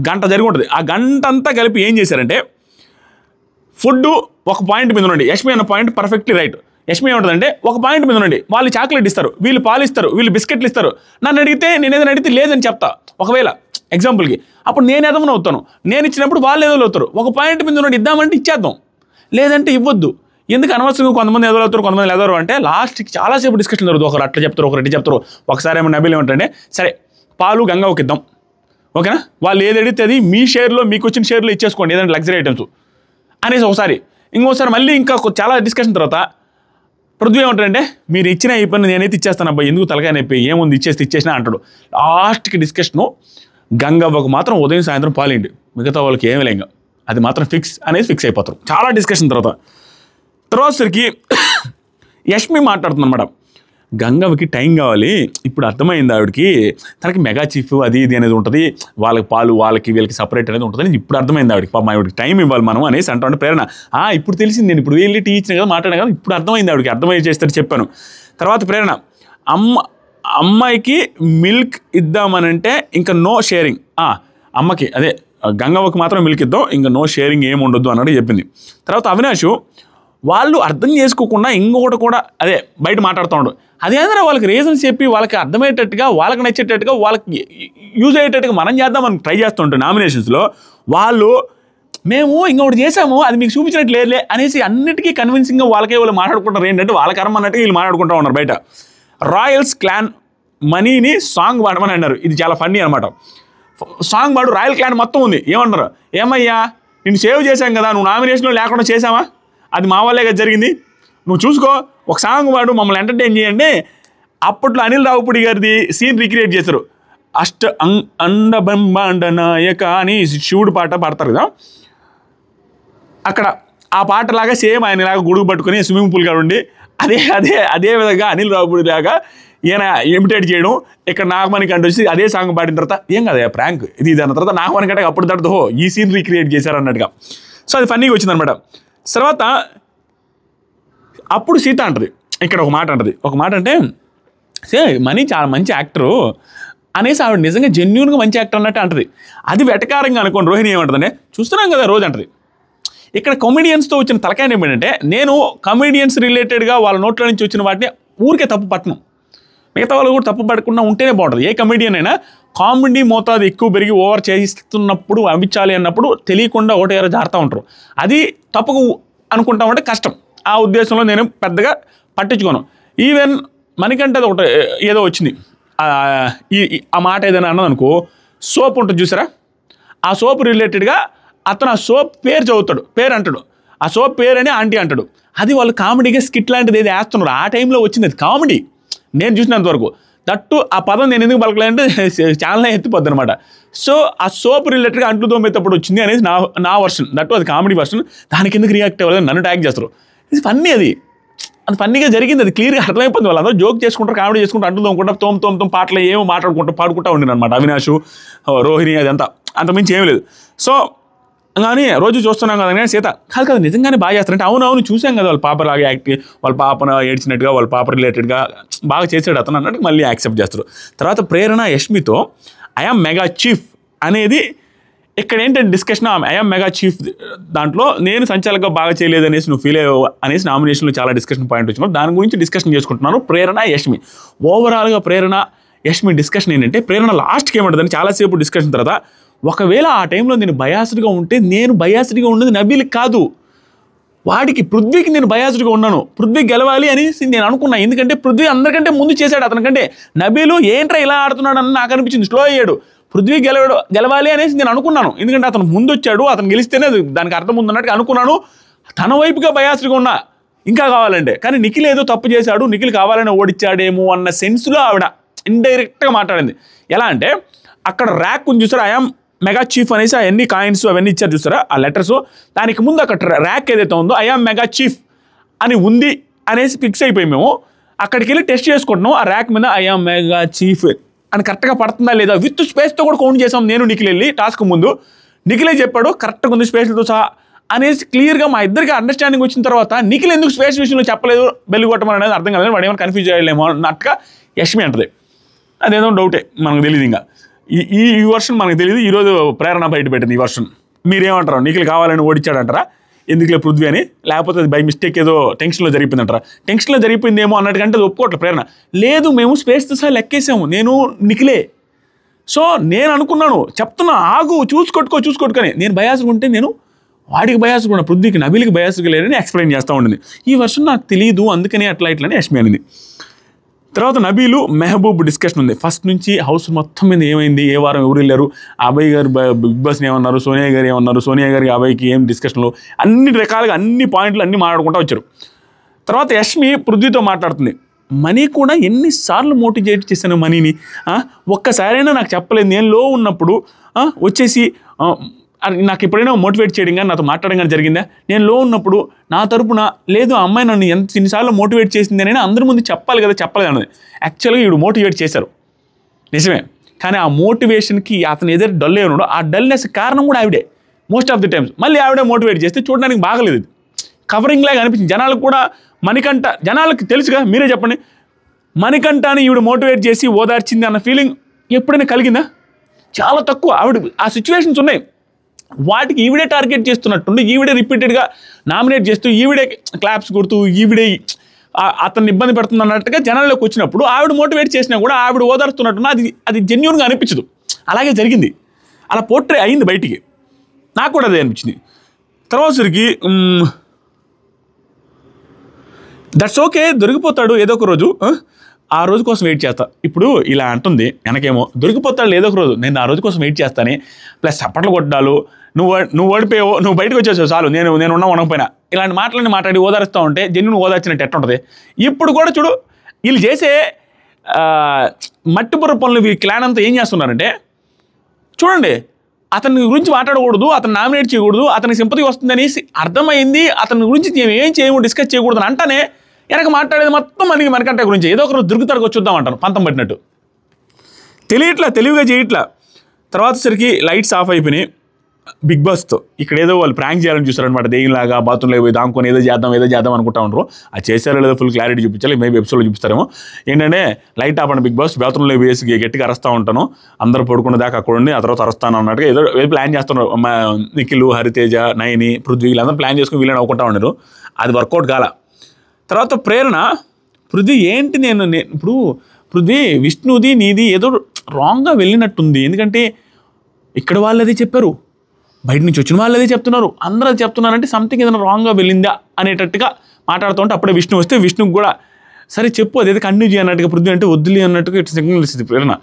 A: గంట జరిగి ఉంటుంది. ఆ గంట అంతా కలిపి ఏం చేశారంటే, ఫుడ్ ఒక పాయింట్ మీద ఉండండి, యష్మి అన్న పాయింట్ పర్ఫెక్ట్లీ రైట్. యష్మి ఏముంటుందంటే ఒక పాయింట్ మీద ఉండండి, వాళ్ళు చాక్లెట్ ఇస్తారు, వీళ్ళు పాలు ఇస్తారు, వీళ్ళు బిస్కెట్లు ఇస్తారు, నన్ను అడిగితే నేను ఏదైనా అడిగితే లేదని చెప్తా ఒకవేళ ఎగ్జాంపుల్కి, అప్పుడు నేను ఏదైనా అవుతాను, నేను ఇచ్చినప్పుడు వాళ్ళు ఏదో అవుతారు. ఒక పాయింట్ మీద ఉండండి, ఇద్దామంటే ఇచ్చేద్దాం, లేదంటే ఇవ్వద్దు. ఎందుకు అనవసరంగా కొంతమంది ఎదురవుతారు కొంతమంది ఎదరు అంటే లాస్ట్కి చాలాసేపు డిస్కషన్ జరుగుతుంది. ఒకరు అట్లా చెప్తారు, ఒకరు ఇట్లా చెప్తారు. ఒకసారి ఏమో నబీల్ ఏమంటే, సరే పాలు గంగవ్వకి ఇద్దాం, ఓకేనా, వాళ్ళు ఏది అడిగితే అది మీ షేర్లో మీకు వచ్చిన షేర్లో ఇచ్చేసుకోండి, ఏదంటే లగ్జరీ ఐటమ్స్ అనేసి ఒకసారి. ఇంకోసారి మళ్ళీ ఇంకా చాలా డిస్కషన్ తర్వాత పృథ్వీ ఏమంటాడంటే, మీరు ఇచ్చిన ఈ పని నేనైతే ఇచ్చేస్తాను అబ్బాయి, ఎందుకు తలకాయ నొప్పి, ఏముంది ఇచ్చేసినా అంటాడు. లాస్ట్కి డిస్కషను గంగవ్వకు మాత్రం ఉదయం సాయంత్రం పాలేండి, మిగతా వాళ్ళకి ఏమీ లేక అది మాత్రం ఫిక్స్ అయిపోతారు. చాలా డిస్కషన్ తర్వాత సరికి యష్మి మాట్లాడుతుంది అనమాట, గంగవ్వకి టైం కావాలి, ఇప్పుడు అర్థమైంది ఆవిడకి, తనకి మెగా చీఫ్ అది ఇది అనేది ఉంటుంది, వాళ్ళకి పాలు వాళ్ళకి వీళ్ళకి సపరేట్ అనేది ఉంటుంది, ఇప్పుడు అర్థమైంది ఆవిడకి, పాపం ఆవిడకి టైం ఇవ్వాలి మనం అనేసి అంటాడు. ప్రేరణ, ఇప్పుడు తెలిసింది, నేను ఇప్పుడు వెళ్ళి టీ ఇచ్చిన కదా మాట్లాడాను కదా, ఇప్పుడు అర్థమైంది ఆవిడకి, అర్థమై చేస్తాడు చెప్పాను. తర్వాత ప్రేరణ, అమ్మాయికి మిల్క్ ఇద్దామనంటే ఇంకా నో షేరింగ్, అమ్మకి అదే గంగవ్వకి మాత్రం మిల్క్ ఇద్దాం, ఇంకా నో షేరింగ్ ఏమి ఉండొద్దు అన్నట్టు చెప్పింది. తర్వాత అవినాష్, వాళ్ళు అర్థం చేసుకోకుండా ఇంకొకటి కూడా అదే బయట మాట్లాడుతూ ఉండడు, అదేంద్రా వాళ్ళకి రీజన్స్ చెప్పి వాళ్ళకి అర్థమయ్యేటట్టుగా వాళ్ళకి నచ్చేటట్టుగా వాళ్ళకి యూజ్ అయ్యేటట్టుగా మనం చేద్దామని ట్రై చేస్తుంటాం. నామినేషన్స్లో వాళ్ళు మేము ఇంకొకటి చేసాము అది మీకు చూపించినట్టు లేదులే అనేసి అన్నిటికీ కన్విన్సింగ్గా వాళ్ళు మాట్లాడుకుంటారు. ఏంటంటే వాళ్ళ కర్మ అన్నట్టుగా వీళ్ళు మాట్లాడుకుంటూ ఉన్నారు బయట. రాయల్స్ క్లాన్ మనీని సాంగ్ పాడమని అన్నారు, ఇది చాలా ఫన్నీ అనమాట. సాంగ్ పాడు, రాయల్ క్లాన్ మొత్తం ఉంది, ఏమన్నారు, ఏమయ్యా నేను సేవ్ చేశాం కదా, నువ్వు నామినేషన్లో లేకుండా చేసావా, అది మా వాళ్ళే కదా జరిగింది, నువ్వు చూసుకో, ఒక సాంగ్ పాడు మమ్మల్ని ఎంటర్టైన్ చేయండి. అప్పట్లో అనిల్ రావుపూడి గారిది సీన్ రీక్రియేట్ చేశారు, అండబంబాండ నాయక అని శివుడు పాట పాడతారు కదా, అక్కడ ఆ పాటలాగా సేమ్ ఆయనలాగా గొడుగు పట్టుకొని స్విమ్మింగ్ పూల్ కాడ ఉండి అదే విధంగా అనిల్ రావుపూడి లాగా ఈయన ఇమిటేట్ చేయడం. ఇక్కడ నాగమణికంట వచ్చి అదే సాంగ్ పాడిన తర్వాత ఏం కదా ప్రాంక్ ఇది అన్న తర్వాత నాగమణికంట అప్పుడు తడుతూ ఈ సీన్ రీక్రియేట్ చేశారు అన్నట్టుగా. సో అది ఫన్నీగా వచ్చిందనమాట. తర్వాత అప్పుడు సీత అంటది, ఇక్కడ ఒక మాట అంటే మనీ చాలా మంచి యాక్టరు అనేసి ఆవిడ నిజంగా జెన్యూన్గా మంచి యాక్టర్ అన్నట్టు అంటది. అది వెటకారంగా అనుకోండి. రోహిణి ఏమంటుందంటే, చూస్తున్నాం కదా రోజు అంటది. ఇక్కడ కమెడియన్స్తో వచ్చిన తలకాయ ఏమిటంటే, నేను కమెడియన్స్ రిలేటెడ్గా వాళ్ళ నోట్ల నుంచి వచ్చిన వాటిని ఊరికే తప్పు పట్టను, మిగతా వాళ్ళు కూడా తప్పు పడకుండా ఉంటేనే బాగుంటుంది. ఏ కమెడియన్ అయినా కామెడీ మోతాదు ఎక్కువ పెరిగి ఓవర్ చేయిస్తున్నప్పుడు అమిచాలి అన్నప్పుడు తెలియకుండా ఒకటేరో జారుతూ ఉంటారు. అది తప్పుకు అనుకుంటామంటే కష్టం. ఆ ఉద్దేశంలో నేను పెద్దగా పట్టించుకోను. ఈవెన్ మణికంఠ ఒకటి ఏదో వచ్చింది, ఆ మాట ఏదైనా అన్నదనుకో, సోప్ ఉంటుంది చూసారా, ఆ సోప్ రిలేటెడ్గా అతను ఆ సోప్ పేరు చదువుతాడు, పేరు అంటాడు, ఆ సోప్ పేరు అని ఆంటీ అంటాడు. అది వాళ్ళు కామెడీగా స్కిట్ లాంటిది ఏది వేస్తున్నారు, ఆ టైంలో వచ్చింది అది కామెడీ నేను చూసినంతవరకు. దట్టు ఆ పదం నేను ఎందుకు పలకలేదంటే చాలా ఎత్తిపోద్ది అనమాట. సో ఆ సోప్ రిలేటెడ్గా అంట్లు తోమేటప్పుడు వచ్చింది అనేది నా వర్షన్, దట్టు అది కామెడీ వర్షన్. దానికి ఎందుకు రియాక్ట్ అవ్వాలని నన్ను ట్యాగ్ చేస్తారు. ఇది ఫన్నీ, అది ఫన్నీగా జరిగింది, అది క్లియర్గా అర్థమైపోతుంది. వాళ్ళందరూ జోక్ చేసుకుంటారు, కామెడీ చేసుకుంటారు, అంట్లు తోముకుంటారు, తోమ పాటలు ఏమో మాట్లాడుకుంటూ పాడుకుంటూ ఉండిన అనమాట అవినాష్, రోహిణి, అదంతా అంతమించి ఏమీ లేదు. సో కానీ రోజు చూస్తున్నాం కదా సీత కాదు నిజంగానే బాగా చేస్తారంటే, అవునవును చూసాం కదా వాళ్ళ పాపలాగా యాక్ట్, వాళ్ళ పాపను ఏడ్చినట్టుగా వాళ్ళ పాప రిలేటెడ్గా బాగా చేసాడు అతను అన్నట్టు మళ్ళీ యాక్సెప్ట్ చేస్తారు. తర్వాత ప్రేరణ యష్మితో ఐఎమ్ మెగా చీఫ్ అనేది ఇక్కడ ఏంటంటే డిస్కషన్, ఐఎమ్ మెగా చీఫ్ దాంట్లో నేను సంచాలకంగా బాగా చేయలేదు అనేసి నువ్వు ఫీల్ అయ్యావు అనేసి నామినేషన్లో చాలా డిస్కషన్ పాయింట్ వచ్చినారు. దాని గురించి డిస్కషన్ చేసుకుంటున్నారు ప్రేరణ యష్మి. ఓవరాల్గా ప్రేరణ యష్మి డిస్కషన్ ఏంటంటే, ప్రేరణ లాస్ట్కి ఏమంటుందని చాలాసేపు డిస్కషన్ తర్వాత ఒకవేళ ఆ టైంలో నేను బయాస్డ్గా ఉంటే నేను బయాస్డ్గా ఉన్నది నబీల్కి కాదు, వాడికి పృథ్వీకి నేను బయాస్డ్గా ఉన్నాను. పృథ్వీ గెలవాలి అనేసి నేను అనుకున్నా, ఎందుకంటే పృథ్వీ అందరికంటే ముందు చేశాడు. అతనికంటే నబీలు ఏంట్రా ఇలా ఆడుతున్నాడు అని నాకు అనిపించింది, స్లో అయ్యాడు. పృథ్వీ గెలవాలి అనేసి నేను అనుకున్నాను, ఎందుకంటే అతను ముందు వచ్చాడు, అతను గెలిస్తేనే దానికి అర్థం ఉందన్నట్టుగా అనుకున్నాను. తన వైపుగా బయాస్డ్గా ఉన్నా ఇంకా కావాలంటే, కానీ నిఖిల్ ఏదో తప్పు చేశాడు, నిఖిల్ కావాలని ఓడిచ్చాడేమో అన్న సెన్స్లో ఆవిడ ఇండైరెక్ట్గా మాట్లాడింది. ఎలా అంటే అక్కడ ర్యాక్ ఉంది చూసారా, ఐఎమ్ మెగా చీఫ్ అనేసి అవన్నీ కాయిన్స్ అవన్నీ ఇచ్చారు చూసారా ఆ లెటర్స్, దానికి ముందు అక్కడ ర్యాక్ ఏదైతే ఉందో ఐఎమ్ మెగా చీఫ్ అని ఉంది అనేసి ఫిక్స్ అయిపోయి మేము అక్కడికి వెళ్ళి టెస్ట్ చేసుకుంటున్నాం. ఆ ర్యాక్ మీద ఐఎమ్ మెగా చీఫ్ అని కరెక్ట్గా పడుతుందా లేదా, విత్ స్పేస్తో కూడా కౌంట్ చేసాం. నేను నిఖిల్ వెళ్ళి టాస్క్ ముందు నిఖిలే చెప్పాడు కరెక్ట్గా ఉంది స్పేస్లతో సహా అనేసి క్లియర్గా మా ఇద్దరికి అండర్స్టాండింగ్ వచ్చిన తర్వాత నిఖిల్ ఎందుకు స్పేస్ విషయంలో చెప్పలేదు, బెల్లి కొట్టమని అనేది అర్థం కాలేదు. వాడు ఏమైనా కన్ఫ్యూజ్ అయ్యలేమో అన్నట్టుగా యష్మి అంటది. అదేదో డౌటే, మనకు తెలియదు. ఇంకా ఈ వర్షన్ మనకు తెలియదు. ఈరోజు ప్రేరణ బయట పెట్టింది ఈ వర్షన్. మీరేమంటారు, నిఖిల్ కావాలని ఓడిచ్చాడంటారా ఎందుకులే పృథ్వీ అని, లేకపోతే అది బై మిస్టేక్ ఏదో టెన్షన్లో జరిగిపోయిందంటారా? టెన్షన్లో జరిగిపోయిందేమో అన్నట్టుకంటే అది ఒప్పుకోవట్లేదు ప్రేరణ. లేదు మేము స్పేస్తో సహా లెక్కేసాము, నేను నిఖిలే. సో నేను అనుకున్నాను, చెప్తున్నా ఆగు చూసుకొట్టుకొని నేను బయాస్గా ఉంటే నేను వాడికి బయాస్గా ఉన్నా, పృథ్వీకి నబీల్కి బయాస్గా లేదని ఎక్స్ప్లెయిన్ చేస్తూ ఉండింది. ఈ వర్షన్ నాకు తెలియదు అందుకని అట్లా ఇట్లని యష్మి అనింది. తర్వాత నబీలు మెహబూబ్ డిస్కషన్ ఉంది. ఫస్ట్ నుంచి హౌస్ మొత్తం మీద ఏమైంది, ఏ వారం ఎవరు వెళ్ళారు, అభయ్ గారు బిగ్ బాస్ని ఏమన్నారు, సోనియా గారు ఏమన్నారు, సోనియా గారికి అభయ్కి ఏం డిస్కషన్లు, అన్ని రకాలుగా అన్ని పాయింట్లు అన్నీ మాట్లాడుకుంటూ వచ్చారు. తర్వాత యష్మి పృథ్వీతో మాట్లాడుతుంది, మనీ కూడా ఎన్నిసార్లు మోటివేట్ చేశాను మనీని, ఒక్కసారైనా నాకు చెప్పలేదు నేను లో ఉన్నప్పుడు వచ్చేసి నాకు ఎప్పుడైనా మోటివేట్ చేయడం కానీ నాతో మాట్లాడడం కానీ జరిగిందా? నేను లో ఉన్నప్పుడు నా తరపున లేదు ఆ అమ్మాయి నన్ను ఎన్నిసార్లు మోటివేట్ చేసింది అని అందరి ముందు చెప్పాలి కదా, చెప్పలేదు అన్నది. యాక్చువల్గా వీడు మోటివేట్ చేశారు నిజమే, కానీ ఆ మోటివేషన్కి అతను ఏదైతే డల్ అయి ఉన్నాడో ఆ డల్నెస్ కారణం కూడా ఆవిడే మోస్ట్ ఆఫ్ ది టైమ్స్. మళ్ళీ ఆవిడే మోటివేట్ చేస్తే చూడడానికి బాగలేదు, ఇది కవరింగ్ లాగా అనిపించింది జనాలకు కూడా. మణికంఠ జనాలకి తెలుసుగా, మీరే చెప్పండి, మణికంఠని ఈవిడ మోటివేట్ చేసి ఓదార్చింది అన్న ఫీలింగ్ ఎప్పుడైనా కలిగిందా? చాలా తక్కువ. ఆవిడ ఆ సిచ్యువేషన్స్ ఉన్నాయి, వాటికి ఈవిడే టార్గెట్ చేస్తున్నట్టుండి ఈవిడే రిపీటెడ్గా నామినేట్ చేస్తూ ఈవిడే క్లాప్స్ కొడుతూ ఈవిడే అతన్ని ఇబ్బంది పెడుతుంది అన్నట్టుగా జనాల్లోకి వచ్చినప్పుడు ఆవిడ మోటివేట్ చేసినా కూడా ఆవిడ ఓదారుస్తున్నట్టున్నా అది జెన్యూన్గా అనిపించదు. అలాగే జరిగింది, అలా పోర్ట్రే అయింది బయటికి, నాకు కూడా అదే అనిపించింది. తర్వాత సరికి దట్స్ ఓకే, దొరికిపోతాడు ఏదో ఒక రోజు, ఆ రోజు కోసం వెయిట్ చేస్తా. ఇప్పుడు ఇలా అంటుంది వెనకేమో, దొరికిపోతాడు ఏదో ఒక రోజు, నేను ఆ రోజు కోసం వెయిట్ చేస్తానే, ప్లస్ చప్పట్లు కొట్టాలు, నువ్వు ఓడిపోయావు, నువ్వు బయటకు వచ్చేసావు చాలు, నేను ఉన్నా ఉండకపోయినా, ఇలాంటి మాటలన్నీ మాట్లాడి ఓదారుస్తూ ఉంటే జెన్యూన్ ఓదార్చినట్టు ఎట్టుంటుంది. ఇప్పుడు కూడా చూడు, వీళ్ళు చేసే మట్టిబుర్ర పనులు వీళ్ళ క్లాన్ అంతా ఏం చేస్తున్నారంటే, చూడండి అతని గురించి మాట్లాడకూడదు, అతను నామినేట్ చేయకూడదు, అతనికి సింపతి వస్తుంది అనేసి అర్థమైంది, అతని గురించి మేము ఏం చేయము డిస్కస్ చేయకూడదు అని అంటానే వెనక మాట్లాడేది మొత్తం మణికంఠ గురించి. ఏదో ఒకరోజు దొరుకుతాడు చూద్దాం అంటాను, పంతం పట్టినట్టు. తెలియట్లా, తెలివిగా చేయట్లా. తర్వాత సరికి లైట్స్ ఆఫ్ అయిపోయినాయి బిగ్ బాస్తో. ఇక్కడ ఏదో వాళ్ళు ప్రాంక్ చేయాలని చూస్తారనమాట, దెయ్యంలాగా బాత్రూంలో పోయి దాంకొని ఏదో చేద్దాం అనుకుంటా ఉంటారు. అది చేశారో లేదో ఫుల్ క్లారిటీ చూపించాలి, మేబీ ఎపిసోడ్లో చూపిస్తారేమో. ఏంటంటే లైట్ ఆపండి బిగ్ బాస్, బాత్రూంలో వేసి గట్టిగా అరుస్తూ ఉంటాను, అందరూ పడుకున్న దాకా అక్కడ ఉండి ఆ తర్వాత అరుస్తాను అన్నట్టుగా ఏదో ప్లాన్ చేస్తున్నారు. నిఖిల్, హరితేజ, నయని, పృథ్వీ వీళ్ళందరూ ప్లాన్ చేసుకుని వీళ్ళని నవ్వుకుంటా ఉన్నారు. అది వర్కౌట్ కాల. తర్వాత ప్రేరణ, పృథ్వీ ఏంటి నేను ఇప్పుడు పృథ్వీ విష్ణుది నీది ఏదో రాంగ్గా వెళ్ళినట్టుంది, ఎందుకంటే ఇక్కడ వాళ్ళు అదే చెప్పారు, బయట నుంచి వచ్చిన వాళ్ళు అదే చెప్తున్నారు, అందరూ అది చెప్తున్నారంటే సంథింగ్ ఏదైనా రాంగ్గా వెళ్ళిందా అనేటట్టుగా మాట్లాడుతూ ఉంటే అప్పుడే విష్ణు వస్తే విష్ణుకు కూడా సరే చెప్పు అదేదో కంటిన్యూ చేయన్నట్టుగా పృథ్వీ అంటే వద్దులే అన్నట్టుగా ఇట్లా సిగ్నల్ ఇస్తుంది ప్రేరణ.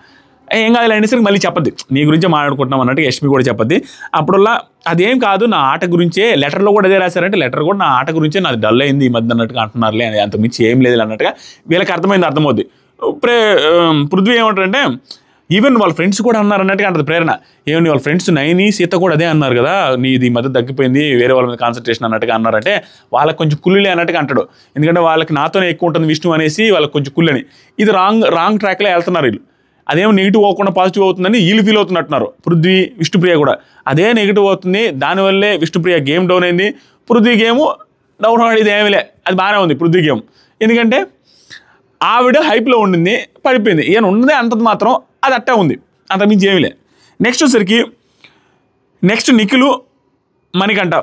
A: ఏం కాదు అనేసరికి మళ్ళీ చెప్పద్ది, నీ గురించే మాట్లాడుకుంటున్నాం అన్నట్టుగా యష్మి కూడా చెప్పద్ది. అప్పుడల్లా అదేం కాదు నా ఆట గురించే, లెటర్లో కూడా అదే రాశారంటే లెటర్ కూడా నా ఆట గురించే నాది డల్ అయింది ఈ మధ్య అన్నట్టుగా అంటున్నారులే, అని అంతకుమించి ఏం లేదు అన్నట్టుగా వీళ్ళకి అర్థమవుద్ది. పృథ్వీ ఏమంటారంటే ఈవెన్ వాళ్ళ ఫ్రెండ్స్ కూడా అన్నారు అన్నట్టుగా అంటుంది ప్రేరణ. ఏమని వాళ్ళ ఫ్రెండ్స్ నయని, సీత కూడా అదే అన్నారు కదా, నీది మధ్య తగ్గిపోయింది, వేరే వాళ్ళ మీద కాన్సన్ట్రేషన్ అన్నట్టుగా అన్నారంటే వాళ్ళకి కొంచెం కుళ్ళులే అన్నట్టుగా అంటాడు. ఎందుకంటే వాళ్ళకి నాతోనే ఎక్కువ ఉంటుంది విష్ణు అనేసి వాళ్ళకి కొంచెం కుళ్ళని. ఇది రాంగ్ ట్రాక్లో వెళ్తున్నారు వీళ్ళు. అదేమో నెగిటివ్ అవ్వకుండా పాజిటివ్ అవుతుందని వీళ్ళు ఫీల్ అవుతున్నట్టున్నారు. పృథ్వీ, విష్ణుప్రియ కూడా అదే నెగిటివ్ అవుతుంది, దానివల్లే విష్ణుప్రియ గేమ్ డౌన్ అయింది, పృథ్వీ గేమ్ డౌన్ అయ్యేది ఏమీలే, అది బాగానే ఉంది పృథ్వీ గేమ్. ఎందుకంటే ఆవిడ హైప్లో ఉండింది, పడిపోయింది, ఈయన ఉన్నదే అంతది మాత్రం అది అట్టే ఉంది, అంతకుమించి ఏమీలే. నెక్స్ట్ వచ్చేసరికి నిఖిల్, మణికంఠ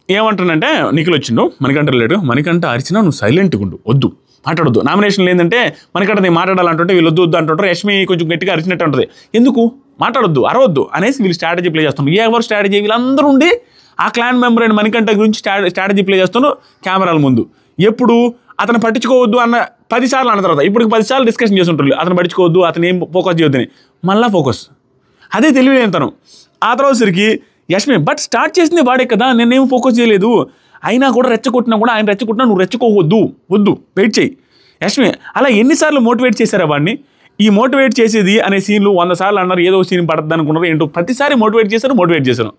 A: ఏమంటానంటే, నిఖిల్ వచ్చిండు మణికంఠ రిలేటు, మణికంఠ అరిచినా నువ్వు సైలెంట్గా ఉండు, వద్దు మాట్లాడొద్దు. నామినేషన్లు ఏంటంటే మణికంఠ నేను మాట్లాడాలంటుంటే వీళ్ళు వద్దు అంటుంటారు. యష్మి కొంచెం గట్టిగా అరిచినట్టు ఉంటుంది. ఎందుకు మాట్లాడొద్దు, అరవద్దు అనేసి వీళ్ళు స్ట్రాటజీ ప్లే చేస్తున్నారు. ఎవరు స్ట్రాటజీ? వీళ్ళందరూ ఉండి ఆ క్లాన్ మెంబర్ అయిన మణికంఠ గురించి స్ట్రాటజీ ప్లే చేస్తున్నారు కెమెరాల ముందు. ఎప్పుడు అతను పట్టించుకోవద్దు అన్న 10 సార్లు అన్న తర్వాత ఇప్పుడు 10 సార్లు డిస్కషన్ చేస్తుంటారు, అతను పట్టించుకోవద్దు, అతను ఏం ఫోకస్ చేయొద్దని. మళ్ళీ ఫోకస్, అదే తెలియలేనితను. ఆ తర్వాత సరికి యష్మి బట్ స్టార్ట్ చేసింది వాడే కదా, నేనేం ఫోకస్ చేయలేదు, అయినా కూడా రెచ్చగొట్టినా కూడా ఆయన రెచ్చగొట్టినా నువ్వు రెచ్చుకోవద్దు, వద్దు, వెయిట్ చేయి. యష్మి అలా ఎన్నిసార్లు మోటివేట్ చేశారా వాడిని? ఈ మోటివేట్ చేసేది అనే సీన్లు 100 సార్లు అన్నారు, ఏదో సీన్ పడుతుంది అనుకున్నారు, ఏంటో ప్రతిసారి మోటివేట్ చేశాను.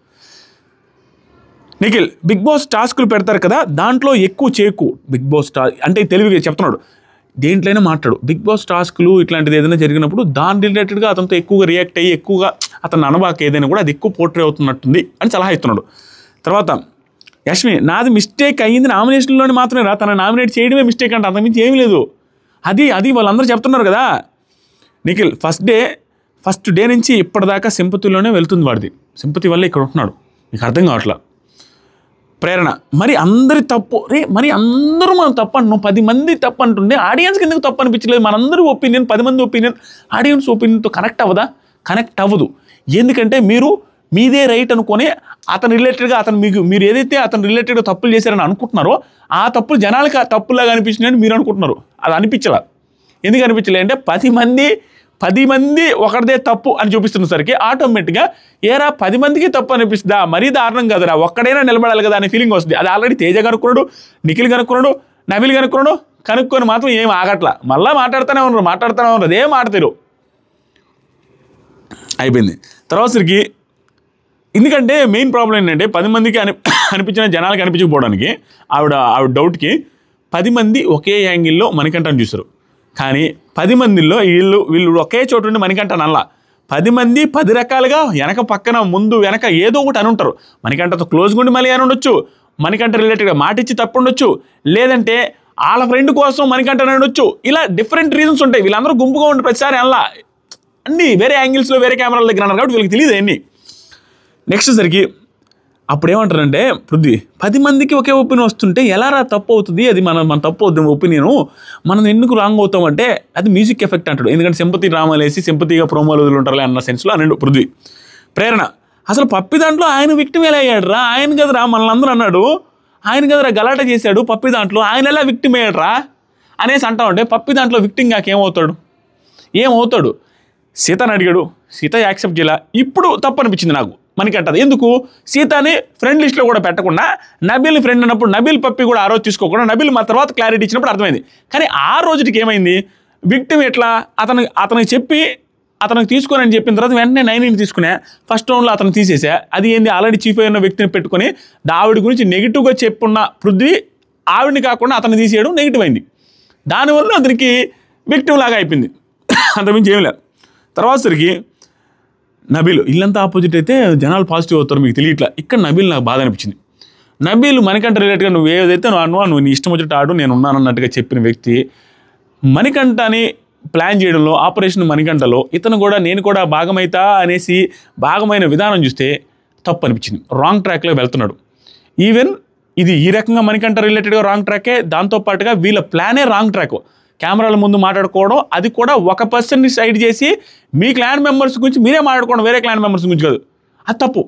A: నిఖిల్ బిగ్ బాస్ టాస్కులు పెడతారు కదా, దాంట్లో ఎక్కువ చేకు బిగ్ బాస్ అంటే తెలివిగా చెప్తున్నాడు, దేంట్లోనే మాట్లాడు. బిగ్ బాస్ టాస్కులు ఇట్లాంటిది ఏదైనా జరిగినప్పుడు దాని రిలేటెడ్గా అతనితో ఎక్కువగా రియాక్ట్ అయ్యి ఎక్కువగా అతను అనబాక ఏదైనా కూడా అది ఎక్కువ పోర్ట్రే అవుతున్నట్టుంది అని సలహా ఇస్తున్నాడు. తర్వాత యష్మి నాది మిస్టేక్ అయ్యింది నామినేషన్లోనే మాత్రమే రా, తన నామినేట్ చేయడమే మిస్టేక్ అంటే అంతకుమించి ఏమీ లేదు. అది వాళ్ళందరూ చెప్తున్నారు కదా. నిఖిల్ ఫస్ట్ డే నుంచి ఇప్పటిదాకా సింపతిలోనే వెళ్తుంది వాడిది, సింపతి వల్ల ఇక్కడ ఉంటున్నాడు, నీకు అర్థం కావట్లా. ప్రేరణ మరి అందరి తప్పు మరి అందరూ మనం తప్పు అంటున్నాం, 10 మంది తప్పు అంటుండే ఆడియన్స్కి ఎందుకు తప్పు అనిపించలేదు? మనందరూ ఒపీనియన్, 10 మంది ఒపీనియన్ ఆడియన్స్ ఒపీనియన్తో కనెక్ట్ అవ్వదు. ఎందుకంటే మీరు మీదే రైట్ అనుకొని అతను రిలేటెడ్గా మీరు ఏదైతే అతను రిలేటెడ్గా తప్పులు చేశారని అనుకుంటున్నారో ఆ తప్పులు జనాలకి ఆ తప్పులాగా అనిపించినాయని మీరు అనుకుంటున్నారు. అది అనిపించలా. ఎందుకు అనిపించలే అంటే 10 మంది ఒకటిదే తప్పు అని చూపిస్తున్నసరికి ఆటోమేటిక్గా 10 మందికి తప్పు అనిపిస్తుందా, మరీ దారుణం కదరా, ఒక్కడైనా నిలబడాలి కదా అనే ఫీలింగ్ వస్తుంది. అది ఆల్రెడీ తేజ కనుక్కున్నాడు, నిఖిల్ కనుక్కున్నాడు, నబీల్ కనుక్కొని మాత్రం ఏం ఆగట్లా, మళ్ళీ మాట్లాడుతూనే ఉన్నారు, అదే మాట్లాడతారు. అయిపోయింది. తర్వాతకి ఎందుకంటే మెయిన్ ప్రాబ్లం ఏంటంటే 10 మందికి అనిపించిన జనాలకి అనిపించకపోవడానికి ఆవిడ డౌట్కి 10 మంది ఒకే యాంగిల్లో మణికంఠని చూస్తారు, కానీ 10 మందిలో వీళ్ళు ఒకే చోటు నుండి మణికంఠని అనలా. 10 మంది 10 రకాలుగా వెనక పక్కన ముందు వెనక ఏదో ఒకటి అని ఉంటారు. మణికంఠతో క్లోజ్గా ఉండి మళ్ళీ అని ఉండొచ్చు, మణికంఠ రిలేటెడ్గా మాటిచ్చి తప్పు ఉండొచ్చు, లేదంటే వాళ్ళ ఫ్రెండ్ కోసం మణికంఠ అని ఉండొచ్చు. ఇలా డిఫరెంట్ రీజన్స్ ఉంటాయి. వీళ్ళందరూ గుంపుగా ఉండి ప్రతిసారి అనలా, అన్నీ వేరే యాంగిల్స్లో వేరే కెమెరాల దగ్గర అన్నారు కాబట్టి వీళ్ళకి తెలియదు అన్నీ. నెక్స్ట్ సరికి అప్పుడు ఏమంటారంటే పృథ్వీ 10 మందికి ఒకే ఒపీనియన్ వస్తుంటే ఎలా తప్పు అవుతుంది, అది మన తప్పు అవుతుంది ఒపీనియను, మనం ఎందుకు రాంగ్ అవుతామంటే అది మ్యూజిక్ ఎఫెక్ట్ అంటాడు. ఎందుకంటే సింపతి డ్రామాలు వేసి సింపతిగా ప్రోమోలు వదులుంటారు అన్న సెన్స్లో అన్నాడు పృథ్వీ. ప్రేరణ అసలు పప్పి దాంట్లో ఆయన విక్టిమ్ ఎలా అయ్యాడు రా, ఆయన కదరా మనల్ని అందరూ అన్నాడు, ఆయన కదరా గలాట చేశాడు, పప్పి దాంట్లో ఆయన ఎలా విక్టిమ్ అయ్యాడు అనేసి అంటా ఉంటే పప్పి దాంట్లో విక్టిమ్ కాక ఏమవుతాడు? సీతని అడిగాడు, సీత యాక్సెప్ట్ చేయాల. ఇప్పుడు తప్పు అనిపించింది నాకు మణికంఠది. ఎందుకు సీతని ఫ్రెండ్ లిస్ట్లో కూడా పెట్టకుండా నబీల్ని ఫ్రెండ్ అన్నప్పుడు నబీల్ పప్పి కూడా ఆ రోజు తీసుకోకుండా నబీల్ మా తర్వాత క్లారిటీ ఇచ్చినప్పుడు అర్థమైంది. కానీ ఆ రోజుకి ఏమైంది, విక్టిమ్ ఎట్లా అతనికి చెప్పి అతనికి తీసుకొని అని చెప్పిన తర్వాత వెంటనే 9 తీసుకునే ఫస్ట్ రౌండ్లో అతను తీసేసా. అది ఏంది, ఆల్రెడీ చీఫ్ అయిన వ్యక్తిని పెట్టుకొని ఆవిడ గురించి నెగిటివ్గా చెప్పున్న పృథ్వీ ఆవిడని కాకుండా అతను తీసేయడం నెగిటివ్ అయింది. దానివల్ల అతనికి విక్టిమ్ లాగా అయిపోయింది, అంతమించి ఏమి లేదు. తర్వాత సరికి నబీల్ ఇల్లంతా ఆపోజిట్ అయితే జనాలు పాజిటివ్ అవుతారు, మీకు తెలియట్లా. ఇక్కడ నబీల్ నాకు బాధ అనిపించింది. నబీల్ మణికంఠ రిలేటెడ్గా నువ్వు ఏదైతే నువ్వు నీ ఇష్టం వచ్చినట్టు ఆడు, నేను ఉన్నానన్నట్టుగా చెప్పిన వ్యక్తి మణికంఠని ప్లాన్ చేయడంలో ఆపరేషన్ మణికంఠలో ఇతను కూడా నేను కూడా భాగమైతా అనేసి భాగమైన విధానం చూస్తే తప్పు అనిపించింది. రాంగ్ ట్రాక్లో వెళ్తున్నాడు. ఈవెన్ ఇది ఈ రకంగా మణికంఠ రిలేటెడ్గా రాంగ్ ట్రాకే, దాంతోపాటుగా వీళ్ళ ప్లానే రాంగ్ ట్రాక్. కెమెరాల ముందు మాట్లాడుకోవడం, అది కూడా ఒక పర్సన్ని సైడ్ చేసి మీ క్లాన్ మెంబర్స్ గురించి మీరే మాట్లాడుకోవడం, వేరే క్లాన్ మెంబర్స్ గురించి కాదు, అది తప్పు.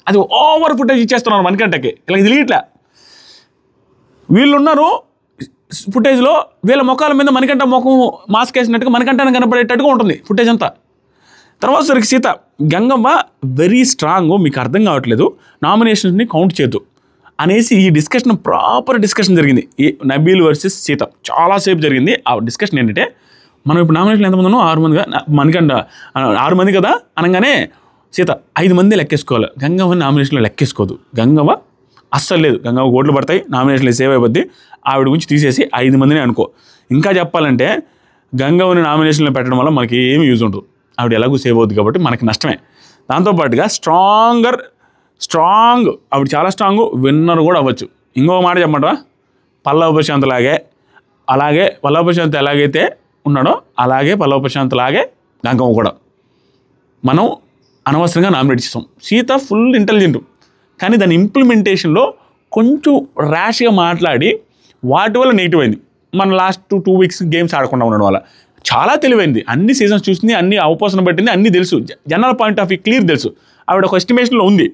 A: అది ఓవర్ ఫుటేజ్ ఇచ్చేస్తున్నారు మణికంఠకి, ఇలా తెలియట్లే. వీళ్ళు ఉన్నారు ఫుటేజ్లో, వీళ్ళ ముఖాల మీద మణికంఠ ముఖం మాస్క్ వేసినట్టుగా మణికంఠని కనపడేటట్టుగా ఉంటుంది ఫుటేజ్ అంతా. తర్వాత సరికి సీత గంగమ్మ వెరీ స్ట్రాంగ్, మీకు అర్థం కావట్లేదు, నామినేషన్స్ని కౌంట్ చేయొద్దు అనేసి ఈ డిస్కషన్ ప్రాపర్ డిస్కషన్ జరిగింది. ఈ నబీల్ వర్సెస్ సీత చాలాసేపు జరిగింది. ఆ డిస్కషన్ ఏంటంటే మనం ఇప్పుడు నామినేషన్ ఎంతమంది ఉన్నాం, 6 మందిగా, మణికంఠ 6 మంది కదా అనగానే సీత 5 మంది లెక్కేసుకోవాలి, గంగవ్వ నామినేషన్లో లెక్కేసుకోదు. గంగవ్వ అస్సలు లేదు, గంగవ్వ ఓట్లు పడతాయి, నామినేషన్లో సేవ్ అయిపోద్ది, ఆవిడ గురించి తీసేసి 5 మందిని అనుకో. ఇంకా చెప్పాలంటే గంగవ్వని నామినేషన్లో పెట్టడం వల్ల మనకి ఏమి యూజ్ ఉండదు, ఆవిడ ఎలాగూ సేవ్ అవుద్ది కాబట్టి మనకి నష్టమే. దాంతోపాటుగా స్ట్రాంగ్ ఆవిడ చాలా స్ట్రాంగ్, విన్నర్ కూడా అవ్వచ్చు. ఇంకో మాట చెప్పమంటావా, పల్లవ ప్రశాంత్ అలాగే పల్లవ ప్రశాంత్ ఎలాగైతే ఉన్నాడో అలాగే పల్లవ ప్రశాంత్ లాగే గంగమ్మ కూడా మనం అనవసరంగా నామినేట్ చేస్తాం. సీత ఫుల్ ఇంటెలిజెంట్, కానీ దాని ఇంప్లిమెంటేషన్లో కొంచెం ర్యాష్గా మాట్లాడి వాటి వల్ల నెగిటివ్ అయింది. మన లాస్ట్ 2 వీక్స్ గేమ్స్ ఆడకుండా ఉండడం వల్ల చాలా తెలివైంది, అన్ని సీజన్స్ చూసింది, అన్ని అవపోసన పట్టింది, అన్నీ తెలుసు, జనాల పాయింట్ ఆఫ్ వ్యూ క్లియర్ తెలుసు. ఆవిడ ఒక ఎస్టిమేషన్లో ఉంది.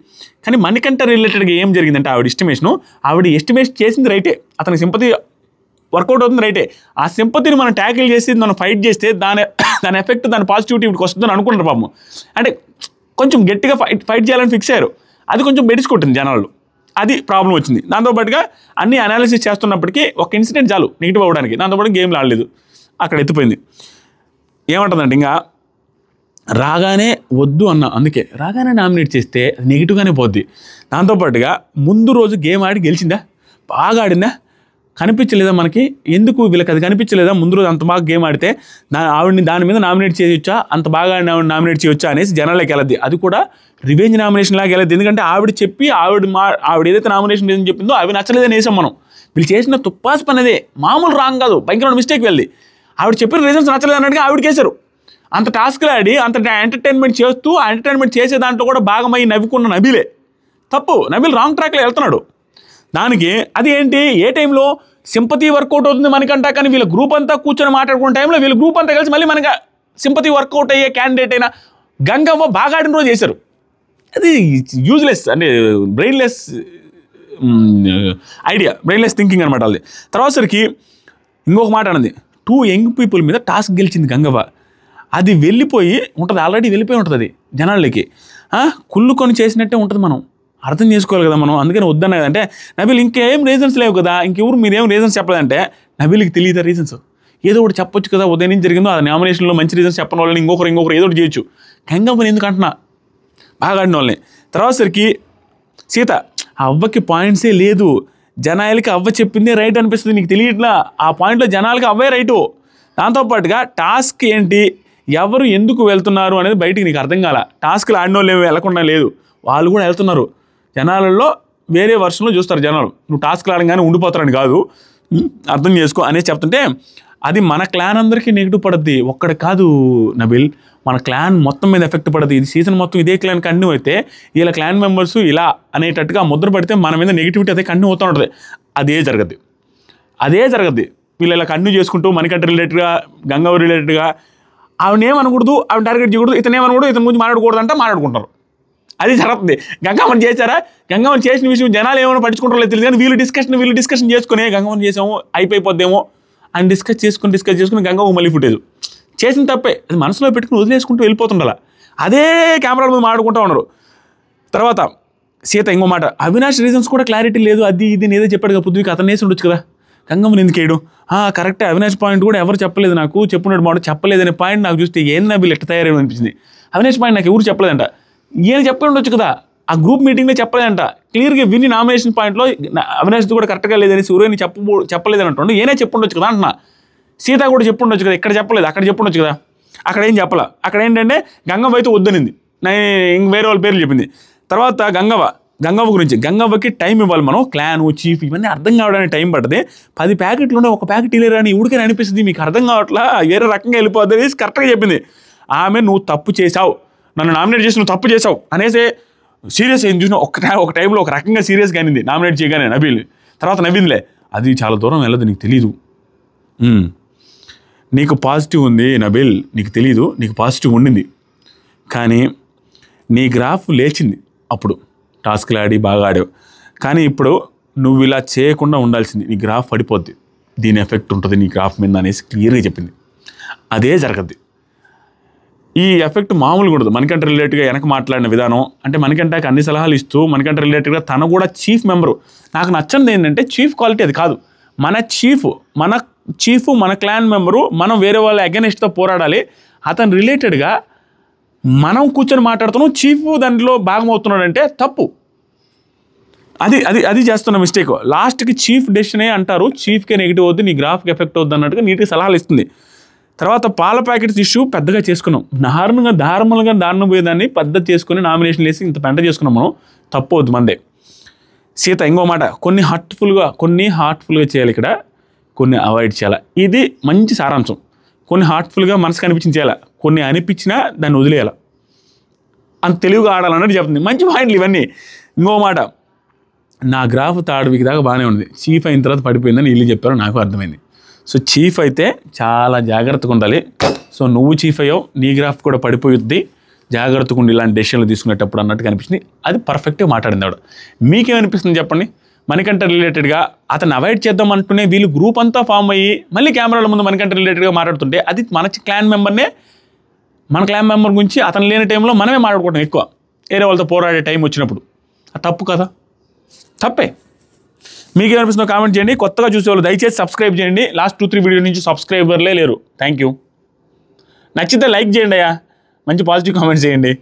A: కానీ మణికంఠ రిలేటెడ్గా ఏం జరిగిందంటే ఆవిడ ఎస్టిమేషన్ చేసింది రైటే, అతని సింపతి వర్కౌట్ అవుతుంది రైటే. ఆ సింపతిని మనం ట్యాకిల్ చేసి మనం ఫైట్ చేస్తే దాని ఎఫెక్ట్, దాని పాజిటివిటీ ఇప్పటికి వస్తుందని అనుకుంటారు పాపం. అంటే కొంచెం గట్టిగా ఫైట్ చేయాలని ఫిక్స్ అయ్యారు, అది కొంచెం బెడిసికొట్టింది జనాలు, అది ప్రాబ్లం వచ్చింది. దాంతోపాటుగా అన్ని అనాలిసిస్ చేస్తున్నప్పటికీ ఒక ఇన్సిడెంట్ చాలు నెగిటివ్ అవ్వడానికి, దాంతోపాటు గేమ్లు ఆడలేదు, అక్కడ ఎత్తిపోయింది. ఏమంటుందంటే ఇంకా రాగానే వద్దు అన్న, అందుకే రాగానే నామినేట్ చేస్తే అది నెగిటివ్గానే పోద్ది. దాంతోపాటుగా ముందు రోజు గేమ్ ఆడి గెలిచిందా, బాగా ఆడిందా, కనిపించలేదా మనకి, ఎందుకు వీళ్ళకి అది కనిపించలేదా, ముందు రోజు అంత బాగా గేమ్ ఆడితే ఆవిడని దాని మీద నామినేట్ చేయొచ్చా, అంత బాగా నామినేట్ చేయొచ్చా అనేసి జనాలకి వెళ్ళద్ది. అది కూడా రివెంజ్ నామినేషన్ లాగా వెళ్ళద్ది, ఎందుకంటే ఆవిడ చెప్పి ఆవిడ ఏదైతే నామినేషన్ లేదని చెప్పిందో అవి నచ్చలేదని వేసాం మనం. వీళ్ళు చేసిన తుప్పాస్ పని అదే, మామూలు రాంగ్ కాదు, భయంకరమైన మిస్టేక్ వెళ్ళి ఆవిడ చెప్పిన రీజన్స్ నచ్చలేదు అన్నట్టుగా ఆవిడకేశారు. అంత టాస్క్లు ఆడి అంత ఎంటర్టైన్మెంట్ చేస్తూ ఆ ఎంటర్టైన్మెంట్ చేసే దాంట్లో కూడా భాగమై నవ్వుకున్న నబీలే తప్పు. నబీల్ రాంగ్ ట్రాక్లో వెళ్తున్నాడు. దానికి అది ఏంటి, ఏ టైంలో సింపతి వర్కౌట్ అవుతుంది మనకంట, కానీ వీళ్ళ గ్రూప్ అంతా కూర్చొని మాట్లాడుకున్న టైంలో వీళ్ళ గ్రూప్ అంతా కలిసి మళ్ళీ మనకి సింపతి వర్కౌట్ అయ్యే క్యాండిడేట్ అయినా గంగవ్వ బాగా ఆడిన రోజు చేశారు. అది యూజ్లెస్, అంటే బ్రెయిన్లెస్ ఐడియా, బ్రెయిన్లెస్ థింకింగ్ అనమాట అది. తర్వాత సరికి ఇంకొక మాట అన్నది, 2 యంగ్ పీపుల్ మీద టాస్క్ గెలిచింది గంగవ్వ. అది వెళ్ళిపోయి ఉంటుంది, ఆల్రెడీ వెళ్ళిపోయి ఉంటుంది అది జనాలకి, కుళ్ళుకొని చేసినట్టే ఉంటుంది. మనం అర్థం చేసుకోవాలి కదా మనం, అందుకని వద్దన్నది. అంటే నబీల్ ఇంకేం రీజన్స్ లేవు కదా, ఇంకెవరు మీరేం రీజన్స్ చెప్పలేదంటే నబీల్కి తెలియదు రీజన్స్, ఏదో ఒకటి చెప్పొచ్చు కదా, ఉదయం నుంచి జరిగిందో ఆ నామినేషన్లో మంచి రీజన్స్ చెప్పని వాళ్ళని ఇంకొకరు ఏదో ఒకటి చేయొచ్చు. గంగవ్వని ఎందుకు అంటున్నా, బాగా ఆడిన వాళ్ళని. తర్వాత సరికి సీత, ఆ అవ్వకి పాయింట్సే లేదు, జనాలకి అవ్వ చెప్పిందే రైట్ అనిపిస్తుంది, నీకు తెలియట్లా, ఆ పాయింట్లో జనాలకి అవ్వే రైటు. దాంతోపాటుగా టాస్క్ ఏంటి, ఎవరు ఎందుకు వెళ్తున్నారు అనేది బయటికి నీకు అర్థం కాల. టాస్క్లు ఆడిన వాళ్ళు ఏమి వెళ్లకుండా లేదు, వాళ్ళు కూడా వెళ్తున్నారు. జనాలలో వేరే వర్షన్లో చూస్తారు జనాలు, నువ్వు టాస్క్లు ఆడగానే ఉండిపోతారని కాదు, అర్థం చేసుకో అనేసి చెప్తుంటే అది మన క్లాన్ అందరికీ నెగిటివ్ పడుద్ది. ఒక్కడ కాదు నబీల్, మన క్లాన్ మొత్తం మీద ఎఫెక్ట్ పడుతుంది. ఇది సీజన్ మొత్తం ఇదే క్లాన్ కంటిన్యూ అయితే వీళ్ళ క్లాన్ మెంబర్స్ ఇలా అనేటట్టుగా ముద్ర పడితే మన మీద నెగిటివిటీ అయితే కంటిన్యూ అవుతూ ఉంటుంది. అదే జరగద్ది. వీళ్ళు ఇలా కంటిన్యూ చేసుకుంటూ మణికంఠ రిలేటెడ్గా, గంగవ్వ రిలేటెడ్గా ఆవిడేమనకూడదు, ఆవిడ టార్గెట్ చేయకూడదు, ఇతనేమనకూడదు, ఇతని గురించి మాట్లాడకూడదంటే మాట్లాడుకుంటారు. అది జరుగుతుంది. గంగవ్వని చేశారా, గంగవ్వని చేసిన విషయం జనాలు ఏమైనా పట్టించుకుంటారో తెలియదు, కానీ వీళ్ళు డిస్కషన్ చేసుకుని గంగవ్వని చేసాము అయిపోయిపోద్దేమో అని డిస్కస్ చేసుకుని గంగవ్వ మళ్ళీ ఫుటేజ్ చేసిన తప్పే అది మనసులో పెట్టుకుని వదిలేసుకుంటూ వెళ్ళిపోతుండాల. అదే కెమెరాల మీద మాట్లాడుకుంటూ ఉన్నారు. తర్వాత సీత ఇంకో మాట, అవినాష్ రీజన్స్ కూడా క్లారిటీ లేదు, అది ఇది ఏదో చెప్పాడు కదా పృథ్వీకి, అతను వేసి ఉండొచ్చు కదా, గంగవ్వని ఎందుకు వేయడం. కరెక్టే, అవినాష్ పాయింట్ కూడా ఎవరు చెప్పలేదు, నాకు చెప్పున్నాడు మాట చెప్పలేదనే పాయింట్ నాకు చూస్తే ఏం నబీల్ ఎట్ట తయారై అనిపించింది. అవినాష్ పాయింట్ నాకు ఎవరు చెప్పలేదంట, ఈయన చెప్పి ఉండొచ్చు కదా, ఆ గ్రూప్ మీటింగ్లో చెప్పలేదంట. క్లియర్గా విని నామినేషన్ పాయింట్లో అవినాష్ది కూడా కరెక్ట్గా లేదని సూర్యని చెప్పలేదని అంటుండే, ఏనే చెప్పుండొచ్చు కదా అంటున్నా. సీత కూడా చెప్పుండొచ్చు కదా, ఇక్కడ చెప్పలేదు, అక్కడ చెప్పుండొచ్చు కదా, అక్కడ ఏం చెప్పాల. అక్కడ ఏంటంటే గంగవ్వ అయితే వద్దనింది, ఇంక వేరే వాళ్ళ పేర్లు చెప్పింది. తర్వాత గంగవ్వ గురించి, గంగవ్వకి టైం ఇవ్వాలి మనం, క్లాను చీఫ్ ఇవన్నీ అర్థం కావడానికి టైం పడుతుంది. 10 ప్యాకెట్లు ఉండే ఒక ప్యాకెట్ ఇలేరా అని ఊడికని అనిపిస్తుంది, మీకు అర్థం కావట్లా, వేరే రకంగా వెళ్ళిపోద్ది అనేసి కరెక్ట్గా చెప్పింది. ఆమె నువ్వు తప్పు చేసావు, నన్ను నామినేట్ చేసి నువ్వు తప్పు చేసావు అనేసి సీరియస్ అయింది. చూసిన ఒక టైంలో ఒక రకంగా సీరియస్గా అనింది నామినేట్ చేయగానే నబీల్. తర్వాత నవ్విందిలే, అది చాలా దూరం వెళ్ళదు, నీకు తెలీదు, నీకు పాజిటివ్ ఉంది నబీల్, నీకు తెలీదు, నీకు పాజిటివ్ ఉండింది, కానీ నీ గ్రాఫ్ లేచింది అప్పుడు టాస్క్లు ఆడి బాగా ఆడావు. కానీ ఇప్పుడు నువ్వు ఇలా చేయకుండా ఉండాల్సింది, నీ గ్రాఫ్ పడిపోద్ది, దీని ఎఫెక్ట్ ఉంటుంది నీ గ్రాఫ్ మీద అనేసి క్లియర్గా చెప్పింది. అదే జరగద్ది. ఈ ఎఫెక్ట్ మామూలుగా ఉండదు. మణికంఠ రిలేటెడ్గా వెనక మాట్లాడిన విధానం, అంటే మణికంఠకి అన్ని సలహాలు ఇస్తూ మణికంఠ రిలేటెడ్గా తను కూడా చీఫ్ మెంబరు. నాకు నచ్చనిది ఏంటంటే చీఫ్ క్వాలిటీ అది కాదు, మన చీఫ్ మన క్లాన్ మెంబరు, మనం వేరే వాళ్ళ అగెనిస్ట్తో పోరాడాలి, అతను రిలేటెడ్గా మనం కూర్చొని మాట్లాడుతున్నాం, చీఫ్ దాంట్లో భాగమవుతున్నాడంటే తప్పు. అది చేస్తున్న మిస్టేక్. లాస్ట్కి చీఫ్ డెసిషనే అంటారు, చీఫ్కే నెగిటివ్ అవుద్ది, నీ గ్రాఫ్కి ఎఫెక్ట్ అవుద్ది అన్నట్టుగా నీట్గా సలహాలు ఇస్తుంది. తర్వాత పాల ప్యాకెట్స్ ఇష్యూ పెద్దగా చేసుకున్నాం, దారుణం పోయేదాన్ని పద్ధతి చేసుకుని నామినేషన్ వేసి ఇంత పెంట చేసుకున్నాం మనం, తప్పు అవుద్ది మందే. సీత ఇంకో మాట, కొన్ని హార్ట్ఫుల్గా చేయాలి ఇక్కడ, కొన్ని అవాయిడ్ చేయాలి. ఇది మంచి సారాంశం. కొన్ని హార్ట్ఫుల్గా మనసుకు అనిపించింది చేయాలి, కొన్ని అనిపించినా దాన్ని వదిలేయాలి, అంత తెలివిగా ఆడాలన్నట్టు చెప్తుంది. మంచి పాయింట్లు ఇవన్నీ. ఇంకో మాట, నా గ్రాఫ్ థర్డ్ వీక్ దాకా బాగానే ఉంది, చీఫ్ అయిన తర్వాత పడిపోయిందని వీళ్ళు చెప్పారు, నాకు అర్థమైంది. సో చీఫ్ అయితే చాలా జాగ్రత్తగా ఉండాలి. సో నువ్వు చీఫ్ అయ్యావు, నీ గ్రాఫ్ కూడా పడిపోయిద్ది, జాగ్రత్తగా ఉండి ఇలాంటి డెసిషన్లు తీసుకునేటప్పుడు అన్నట్టుగా అనిపిస్తుంది. అది పర్ఫెక్ట్గా మాట్లాడింది ఆవిడ. మీకేమనిపిస్తుంది చెప్పండి? మణికంఠ రిలేటెడ్గా అతను అవాయిడ్ చేద్దాం అంటూనే వీళ్ళు గ్రూప్ అంతా ఫామ్ అయ్యి మళ్ళీ కెమెరాల ముందు మణికంఠ రిలేటెడ్గా మాట్లాడుతుంటే అది మన క్లాన్ మెంబర్నే, మన క్లాన్ మెంబర్ గురించి అతను లేని టైంలో మనమే మాట్లాడుకోవడం ఎక్కువ, వేరే వాళ్ళతో పోరాడే టైం వచ్చినప్పుడు. అది తప్పు కదా? తప్పే. మీకేమనిపిస్తుందో కామెంట్ చేయండి. కొత్తగా చూసేవాళ్ళు దయచేసి సబ్స్క్రైబ్ చేయండి. లాస్ట్ 2-3 వీడియో నుంచి సబ్స్క్రైబర్లే లేరు. Thank you. నచ్చితే లైక్ చేయండి అయ్యా, మంచి పాజిటివ్ కామెంట్స్ చేయండి.